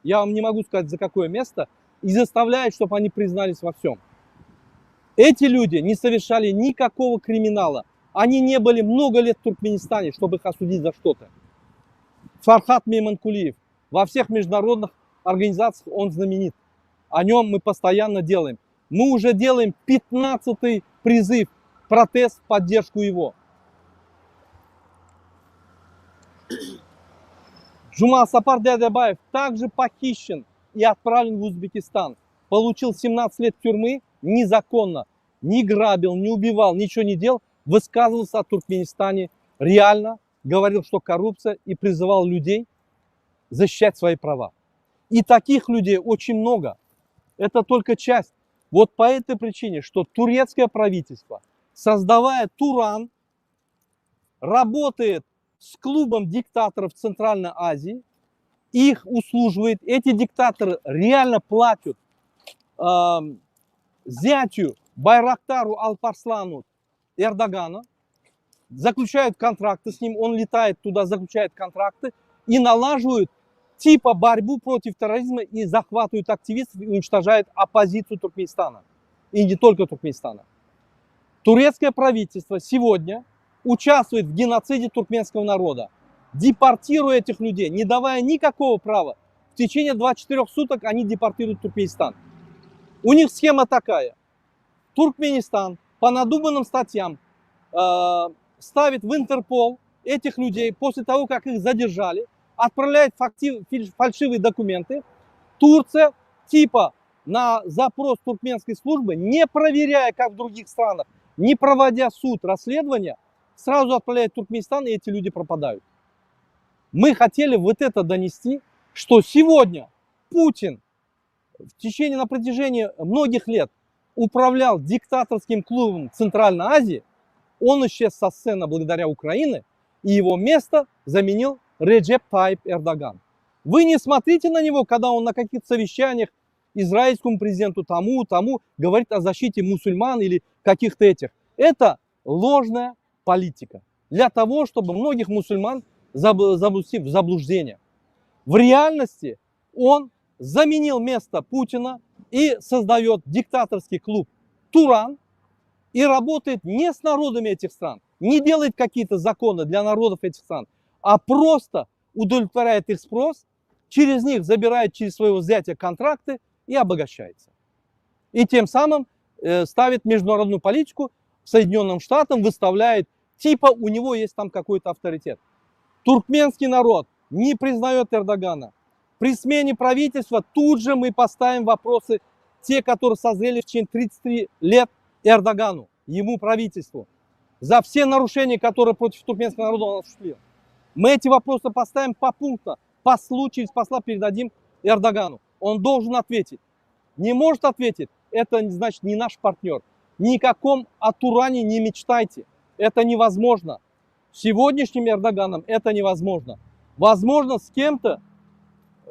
я вам не могу сказать за какое место, и заставляют, чтобы они признались во всем. Эти люди не совершали никакого криминала. Они не были много лет в Туркменистане, чтобы их осудить за что-то. Фархат Мейманкулиев. Во всех международных организациях он знаменит. О нем мы постоянно делаем. Мы уже делаем 15-й призыв, протест в поддержку его. Жумасапар Дядябаев также похищен и отправлен в Узбекистан. Получил 17 лет тюрьмы незаконно. Не грабил, не убивал, ничего не делал. Высказывался о Туркменистане реально, говорил, что коррупция, и призывал людей защищать свои права. И таких людей очень много. Это только часть. Вот по этой причине, что турецкое правительство, создавая Туран, работает с клубом диктаторов Центральной Азии, их услуживает. Эти диктаторы реально платят зятю Байрактару Алпарслану Эрдогана, заключают контракты с ним, он летает туда, заключает контракты и налаживают типа борьбу против терроризма и захватывают активистов и уничтожают оппозицию Туркменистана. И не только Туркменистана. Турецкое правительство сегодня участвует в геноциде туркменского народа, депортируя этих людей, не давая никакого права. В течение 24 суток они депортируют Туркменистан. У них схема такая. Туркменистан по надуманным статьям ставит в Интерпол этих людей после того, как их задержали, отправляет фальшивые документы. Турция типа на запрос туркменской службы, не проверяя, как в других странах, не проводя суд, расследования, сразу отправляет в Туркменистан, и эти люди пропадают. Мы хотели вот это донести, что сегодня Путин в течение, на протяжении многих лет управлял диктаторским клубом Центральной Азии, он исчез со сцены благодаря Украине, и его место заменил Реджеп Тайип Эрдоган. Вы не смотрите на него, когда он на каких-то совещаниях израильскому президенту тому говорит о защите мусульман или каких-то этих. Это ложная политика для того, чтобы многих мусульман завести в заблуждение. В реальности он заменил место Путина и создает диктаторский клуб Туран и работает не с народами этих стран, не делает какие-то законы для народов этих стран, а просто удовлетворяет их спрос, через них забирает через своего зятя контракты и обогащается. И тем самым ставит международную политику Соединенным Штатам, выставляет, типа у него есть там какой-то авторитет. Туркменский народ не признает Эрдогана. При смене правительства тут же мы поставим вопросы, те, которые созрели в течение 33 лет Эрдогану, ему правительству, за все нарушения, которые против туркменского народа он осуществил. Мы эти вопросы поставим попунктно, послу через посла передадим Эрдогану. Он должен ответить. Не может ответить, это значит не наш партнер. Ни о каком Туране не мечтайте. Это невозможно. С сегодняшним Эрдоганом это невозможно. Возможно, с кем-то,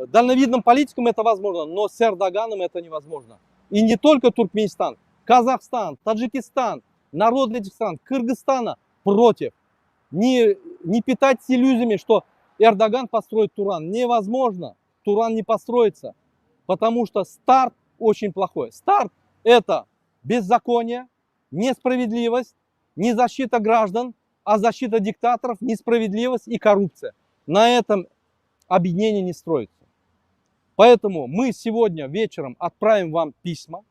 дальновидным политиком это возможно, но с Эрдоганом это невозможно. И не только Туркменистан, Казахстан, Таджикистан, народы этих стран, Кыргызстана против. Не питайтесь иллюзиями, что Эрдоган построит Туран. Невозможно. Туран не построится. Потому что старт очень плохой. Старт – это беззаконие, несправедливость, не защита граждан, а защита диктаторов, несправедливость и коррупция. На этом объединение не строится. Поэтому мы сегодня вечером отправим вам письма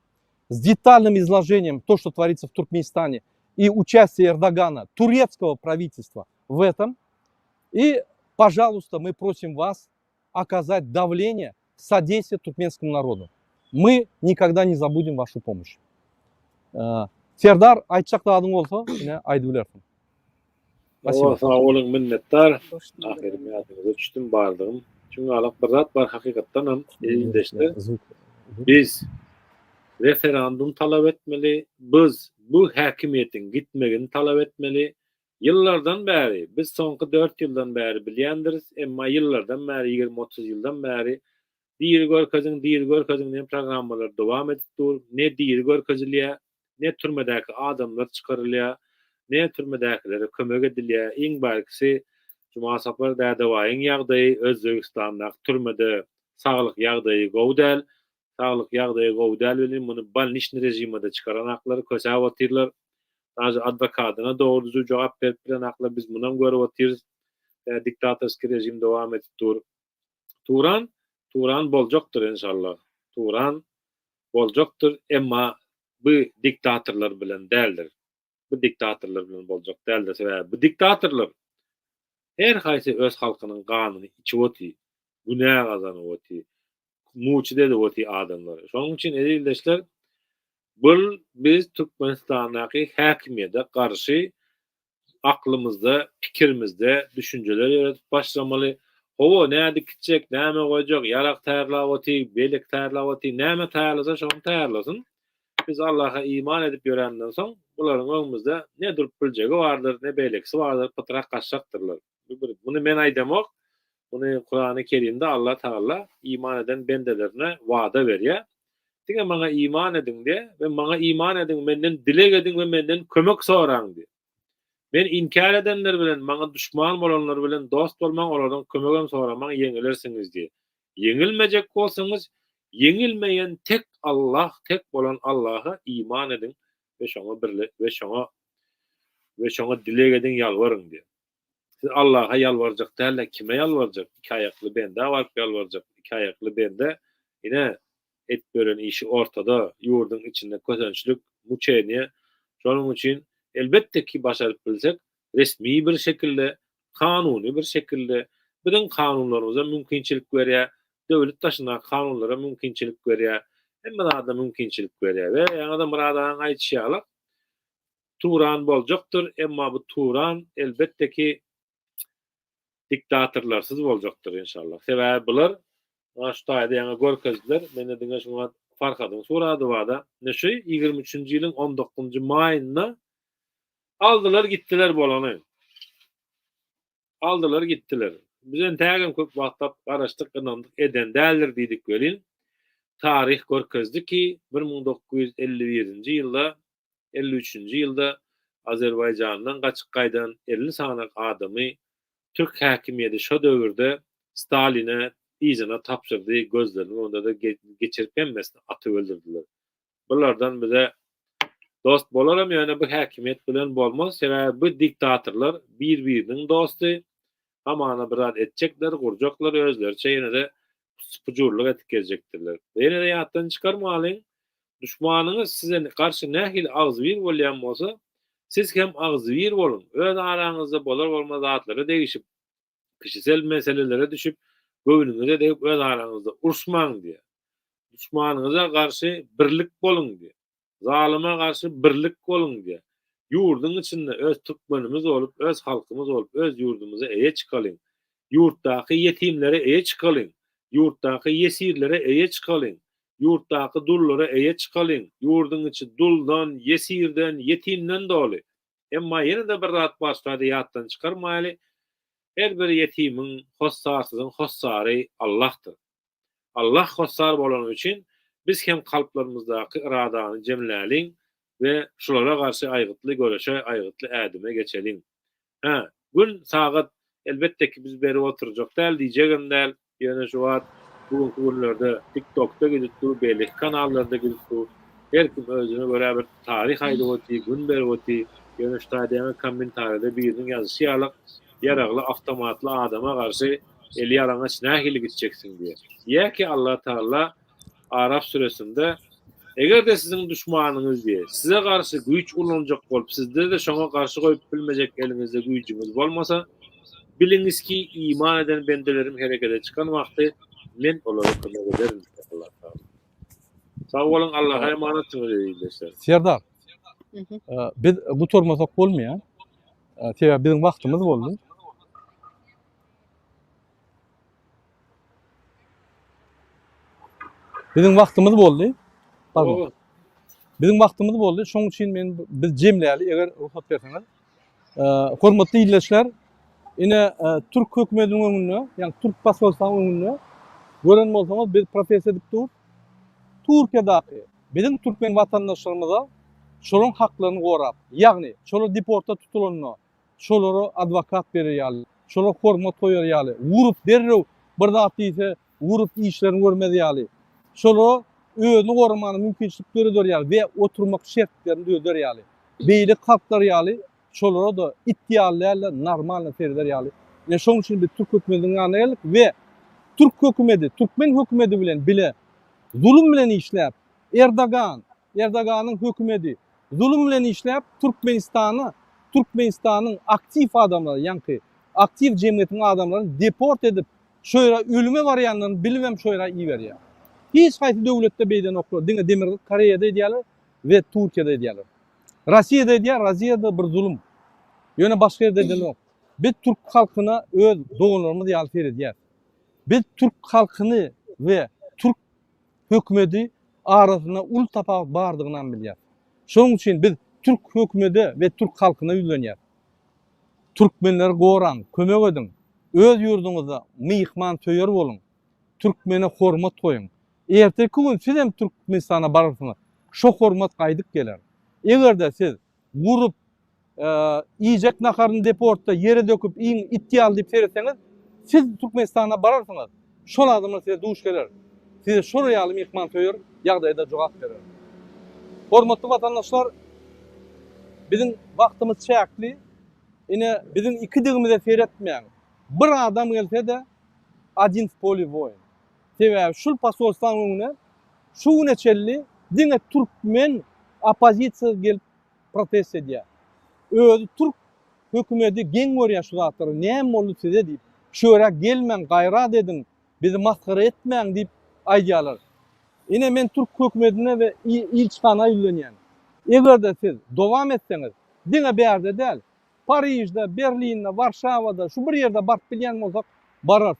с детальным изложением того, что творится в Туркменистане, и участие Эрдогана, турецкого правительства в этом. И, пожалуйста, мы просим вас оказать давление, содействие туркменскому народу. Мы никогда не забудем вашу помощь. Сердар, айтчақтағың болса, айтып үлерсің. Спасибо. Sağ olun, minnettar. Ahiriyatınıza düştüm bardığım. Çünkü alak bir zat var hakikaten elinde. Biz referandum talep etmeli, biz bu hakimiyetin gitmegini talep etmeli. Yıllardan beri, biz sonki 4 yıldan beri bilyendiriz, emma yıllardan beri, 20-30 yıldan beri Diri görkezin diye programmalar devam edip dur. Ne diri görkeziliye, ne türmedeki adamlar çıkarılıyor, ne türmedekilere kömek ediliyor. En barkisi Cuma Sapar Dadawaýyň ýagdaýy Özbegistan'da türmede sağlık ýagdaýy gowdal. Sağlık ýagdaýy gowdal bilen muny balniçny rejimde çıkaran aklary kösäp otyrlar. Taýy adwokatyna dogry jogap berip bilen aklar biz mundan görüp otyrys. Diktatorski rejim dowam edip dur. Turan boljakdyr inşallah. Turan boljakdyr, emma bu diktatorlar bilen däldir. Bu diktatorlar bilen boljak däldir. Sebäbi bu diktatorlar her haýsy öz halkynyň ganyny içip otýar. günah kazanyp oty. Muçide de oty adamlar. Şonuň üçin edildeşler biz Türkmenistanyň häkimiýete garşy aklymyzda, pikirimizde düşünjeler ýaratyp başlamaly. Owa näde kitjek, näme goýjak, ýarak taýýarlap oty, belik taýýarlap oty, näme taýýarlasa şonu taýýarlasyn. Biz Allah'a iman edip ýörenden soň bularyň öňümizde ne durup biljegi bardyr, ne beleksi bardyr, pytrak gaçaktyrlar. Bunu men aýdamok, bunu Kur'an-ı Kerimde Allah Taala iman eden bendelerine wada berýär. Diňe maňa iman edin de ve maňa iman edin, menden dilek edin ve menden kömek soraň diýär. Men inkar edenler bilen, maňa düşman bolanlar bilen dost bolmaň, olardan kömegem soramaň ýeňilersiňiz diýär. Ýeňilmejek bolsaňyz, ýeňilmeýän tek Allah, tek bolan Allah'a iman edin ve şoňa birlik ve şoňa dilek edin, ýalwaryň diýär. Siz Allah'a ýalwarjak däl, kime ýalwarjak? Iki ayakly bende baryp ýalwarjak. İki ayakly bende ine et gören işi ortada, ýurdun içinde kösençlik, muçeni. Şonuň üçin elbette ki başaryp bilsek, resmi bir şekilde, kanuny bir şekilde bütün kanunlarymyza mümkinçilik berýär, döwlet taşyna kanunlara mümkinçilik berýär, hemme da mümkinçilik berýär we ýa-da muradaň aýtýarlar. Turan boljakdyr, emma bu Turan elbette ki diktatorlarsız boljakdyr inşallah. Sebäbi bular şu taýda ýa-da görkezdiler, mende diňe şuňa farkadyň surady bada. Neşe 23-nji ýylyň 19-njy maýynda aldylar gittiler bolany. Aldylar gittiler. Bizen tägem köp wagtlap garaşdyk, ynandyk eden däldir diýdik welin. Tarih görkezdi ki 1951-nji ýylda, 53-nji ýylda Azerbaýjandan gaçyp gaýdan 50 sanak adamy Türk häkimiýeti şo döwürde Staline izine tapşyrdy, gözlerini onda da geçirip emmesini atyp öldürdiler. Bulardan bize dost bolaram, ýöne bu häkimiýet bilen bolmaz. Sebäbi bu diktatorlar bir-biriniň dosty, hamana birat etjekler, gurjaklar, özlerçe ýene de spujurluk etip geljekdirler. Ýene de ýatdan çykarmalyň, düşmanyňyz size garşy nähil agzybir bolýan bolsa, siz hem agzybir bolun. Öz araňyzda bolar bolmaz atlary değişip, kişisel meselelere düşüp, göwnüňize deyip öz araňyzda urşmaň diýär. Düşmanyňyza garşy birlik bolun diýär. Zalyma garşy birlik bolun diýär. Ýurdun içinde öz türkmenimiz olup, öz halkymyz olup, öz ýurdumuza eýe çykalyň. Ýurtdaky ýetimlere eýe çykalyň. Ýurtdaky ýesirlere eýe çykalyň. Ýurtdaky dullara eýe çykalyň. Ýurdun içi duldan, ýesirden, ýetimden doly. Emma ýene de bir rat başlady ýatdan çykarmaly. Her bir ýetimiň hossarsyzyň hossary Allah'tyr. Allah hossar bolan üçin biz hem kalplarymyzdaky iradany jemläliň we şulara garşy aýgytly göreşe, aýgytly ädime geçeliň. Gün sagat elbette ki biz beri oturjak däl diýjegem däl. Ýene şu wagt bugunky günlerde TikTok'ta gidipdi, belli kanallarda gidipdi. Her kim özüne göre bir tarih aýdyp otdy, gün berip otdy. Ýene şu taýda kommentarda biriniň ýazyşy ýalyk, yaragly awtomatly adama garşy eli ýalaňa nähili gitjeksin diýär. Ýa-ki Allah Taala Araf suresinde eger de siziň düşmanyňyz diýär, size garşy güýç ulanjak bolup, sizde de şoňa garşy goýup bilmejek elinizde güýçüňiz bolmasa, biliniz ki iman eden bendelerim herekete çykan wagty men olary kömek ederim Allah Taala. Sag bolun, Allah'a emanet bolun. Serdar, biz bu tormasak bolmaýar. Sebäbi biziň wagtymyz boldy. Biziň wagtymyz boldy. Pardon. Biziň wagtymyz boldy. Şoň üçin biz jemläli, eger ruhsat berseňiz. Hormatly dinleýijiler, ine Türk hökümetiniň öňünde, ýani Türk pasolstanyň öňünde gören bolsaňyz biz protest edip dur. Türkiýede biziň türkmen watandaşlarymyza şolaryň haklaryny gorap, ýagny şolar deporta tutulanyny, şolary adwokat berýär, şolar hormat goýar, urup derrew bir zat diýse, urup işlerini görmedýär. Şolar özüni gormany mümkinçilik görýär we oturmak şertlerini döderýär. Beýle kalklarýar, şolara da ihtiyarlarla normal ferderýär. Ýa şoň üçin biz Türk hökümetiniň ýanyna we Türk hökümeti, Türkmen hökümeti bilen bile zulüm bilen işläp, Erdoganyň hökümeti zulüm bilen işläp Türkmenistanyň aktiv adamlary, ýani aktiv jemgyýetiň adamlaryny deport edip şöyle ölüme varyanlarını bilmem şöyle iyi ver ya. Hiç kaysi devlette beyden okulu. Dine demir Kore'de ediyorlar ve Türkiye'de ediyorlar. Rusya'da ediyor, Rusya'da bir zulüm. Yöne başka yerde ediyorlar yok. Biz Türk halkına öz doğumlarımızı yalfir ediyor. Biz Türk halkını ve Türk hükümeti arasında ul tapa bardığından biliyor. Şunun için biz Türk hükümeti ve Türk halkına yüzleniyor. Türkmenler goran, kömek edin. Öz yurdunuza mihman töyer olun. Türkmene hormat koyun. Erteki gün siz hem Türkmenistan'a barırsınız. Şu hormat kaydık gelir. Eğer de siz vurup yiyecek nakarını deportta yere döküp ittiyal deyip seyretseniz siz Türkmenistan'a bararsınız. Şol adamlar size duş gelir. Size şuraya alıp mihman töyer, yağdayda cevap verir. Hormatlı vatandaşlar, bizim vaktimiz çayaklı. Yine bizim iki digimize seyretmeyen bir adam gelse de один в поле воин. Sebäbi şul pasolstan öňüne şu neçelli diňe Türkmen opozisiýa gelip protest edýär. Özü Türk hökümeti geň görýär şu zatlary näme boldy size diýip şöyle gelmeň gaýrat edin bizi maskara etmeň diýip aýdýarlar. Ine men Türk hökümetine we ilçikana ýülenýän. Eger de siz dowam etseňiz diňe berde däl Parijde, Berlinde, Varşawada şu bir ýerde barp bilýän bolsak barar.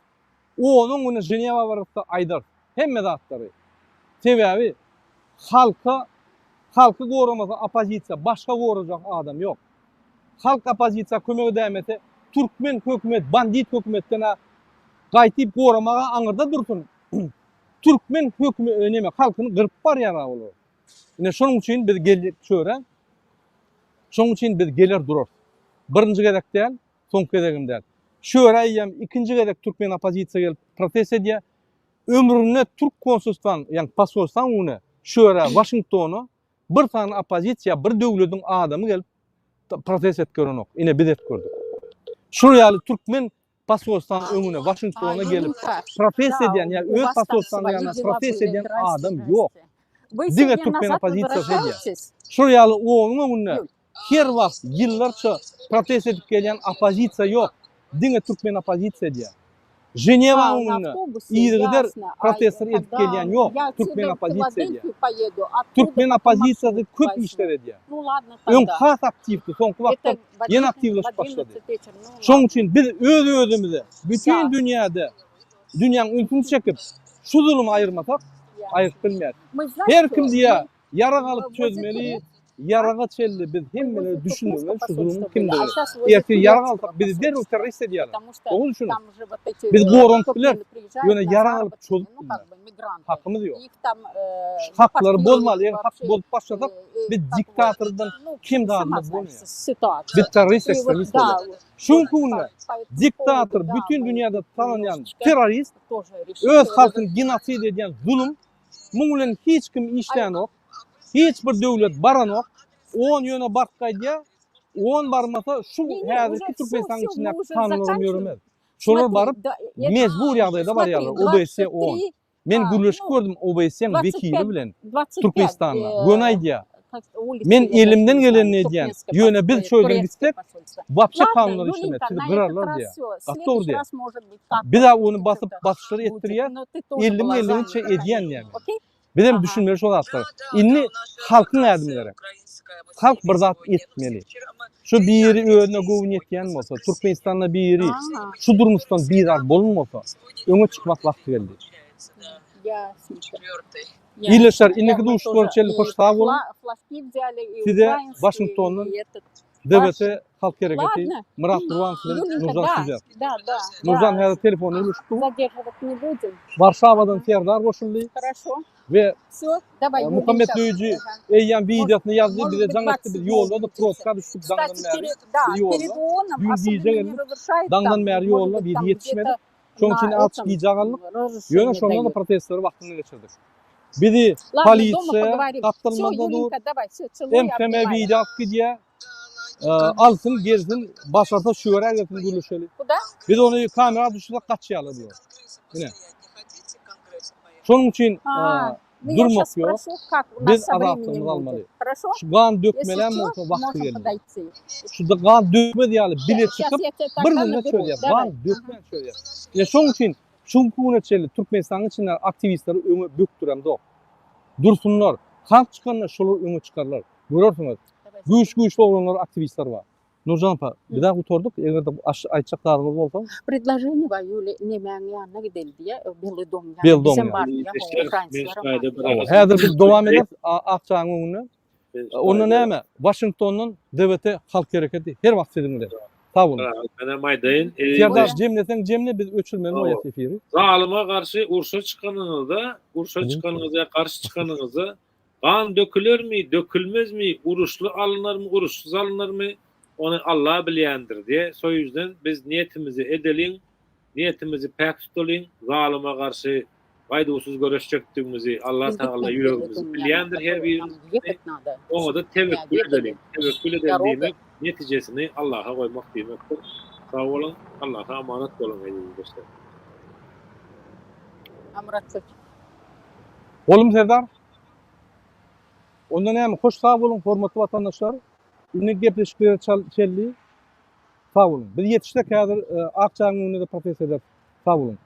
Onun onu Ceneva varıpsa aydar. Hemme zatlary. Sebäbi halkı goramaza opozisiýa, başga gorajak adam yok. Halk opozisiýa kömek edämese Türkmen hökümet, bandit hökümetden gaýtyp goramaga aňyrda dursun. Türkmen hökümeti neme halkyny gyryp barýar bolar. Ine şonuň üçin biz geldik şöre. Şonuň üçin biz geler durar. Birinji gerek däl, soňky geregim däl. Şöyle aýam ikinji gerek Türkmen opozisiýa gelip protest edýär. Ömrüne Türk konsulstan, yani pasolstan uny şöyle Washingtonu bir tane opozisiýa, bir döwletiň adamy gelip protest etgerenok. Ine biz etgerdik. Şu ýaly Türkmen pasolstan öňüne Washingtona gelip protest edýän, yani öz pasolstan ýaly protest edýän adam ýok. Diňe Türkmen opozisiýasy edýär. Şu ýaly onuň öňüne her wagt ýyllarça protest edip gelýän opozisiýa ýok. Diňe Türkmen opozisiýa edýär. Ženeva öňüne ýygyder protest edip gelýän ýok. Türkmen opozisiýa edýär. Türkmen opozisiýasy köp işler edýär. Öň has aktivdi, soňky wagtda ýene aktivleşip başlady. Şoň üçin biz özümize bütün dünýäde dünýäň ülküni çekip şu zulmy aýyrmasak aýyryp bilmär. Her kim diýär yara galyp çözmeli, yaraga çelli biz hemmeleri düşünmeli şu zulümü kimdir? Eğer yara galyp biz derhal terörist edýärler. Onu düşünün. Biz goran biler, ýöne yara galyp çözüp hakkımız yok. Hakları bolmaly, eğer hak bolup başlasak biz diktatordan kim dağılmaz bolmaýar. Biz terörist ekstremist bolýar. Şuňky diktator bütün dünyada tanınan terörist öz halkyny genosid edýän zulüm muňlen hiç kim işleýän ok. Hiç bir devlet baranok, on yöne barkaydı, on barmasa şu häzirki Türkmenistan'ın içinde tanınırım yürümez. Şolar barıp mecbur ýagdaýda barýarlar. OBS 10. Men gürleşip gördüm OBS'nin vekili bilen Türkmenistan'da. Gönaýdy. Men elimden geleni edýän. Ýöne biz şöyle gitsek, wapşa kanunlar işlemet, sizi gırarlar diýär. Gatda ol diýär. Bir daha onu basıp basışları ettirýär, 50-50 edýän ýani. Bizim düşünmeleri şol atlar. İnni halkın erdimleri. Halk bir zat etmeli. Şu biri öňe gowun etýän bolsa, Türkmenistan'da biri şu durmuşdan bir zat bolmasa, öňe çykmak wagty geldi. İleşer inneki duşgörçeli hoşta bolun. Size Washington'dan devlete halk hareketi Murat Durwan bilen Nurjan Süzer. Nurjan her telefonu uluşdu. Warşawadan Serdar goşuldy. Ve Muhammed Döyücü eýýän videosunu ýazdy, bize jaňatdy, biz ýolda protka düşdük dağdan bäri. Ýolda. Dağdan bäri ýolda video ýetişmedi. Şoň üçin açyk ýagallyk. Ýöne şondan da protestleri wagtyny geçirdik. Bizi polisiýa kaptyrmada dur. MKM video gidýär. Alsın gezsin, başarsa şöre gelsin gülüşeli. Biz onu kamera düşürüp kaçıyalım diyor. Yine. Şunun için durmak yok. Biz azaltığımızı almalıyız. Şu kan dökmelen mi olsa vakti geldi. Şu da kan dökme diyelim, bile çıkıp bir günde söyleyeyim. Kan dökme söyleyeyim. Şunun için Çünkü uneçeli Türkmenistan'ın içinden aktivistleri öňe böktürem dok. Dursunlar. Kalk çıkanlar şolu öňe çıkarlar. Görürsünüz. Güýç olanlar aktivistler var. Nurcan apa, bir daha oturduk. Eğer de aytacaklarınız bolsa. Предложение var öyle nemäň ýanyna gidelim diye. Beldom yani. Beldom Bizim yani. var ya. Häzir biz dowam ederiz. Akçaň öňüne. Onu näme? Washington'un devleti halk hareketi her wagt sedinler. Sağ olun. Ana maýdaýyn. Serdar jemlesem jemle biz öçülmeli o efiri. Zalyma karşı urşa çıkanınıza karşı çıkanınıza kan dökülür mi, dökülmez mi, uruşlu alınır mı, uruşsuz alınır mı, onu Allah bilýändir diye. So yüzden biz niyetimizi edelim, niyetimizi pek tutalım, zalyma karşı gaýdusuz göreşjekdigimizi Allah Taala ýüregimizi bilýändir her birimiz. Oňa da tevekkül edelim. Tevekkül edelim demek, netijesini Allah'a koymak demekdir. Sağ olun, Allah'a emanet olun dostlar. Amratçı. Oğlum Serdar. Onda näme? Hoş sağ olun hormatly vatandaşlar. Ünlü gepleşikler çelli. Sağ olun. Biz yetiştik häzir Akçaň öňünde professor. Sağ olun.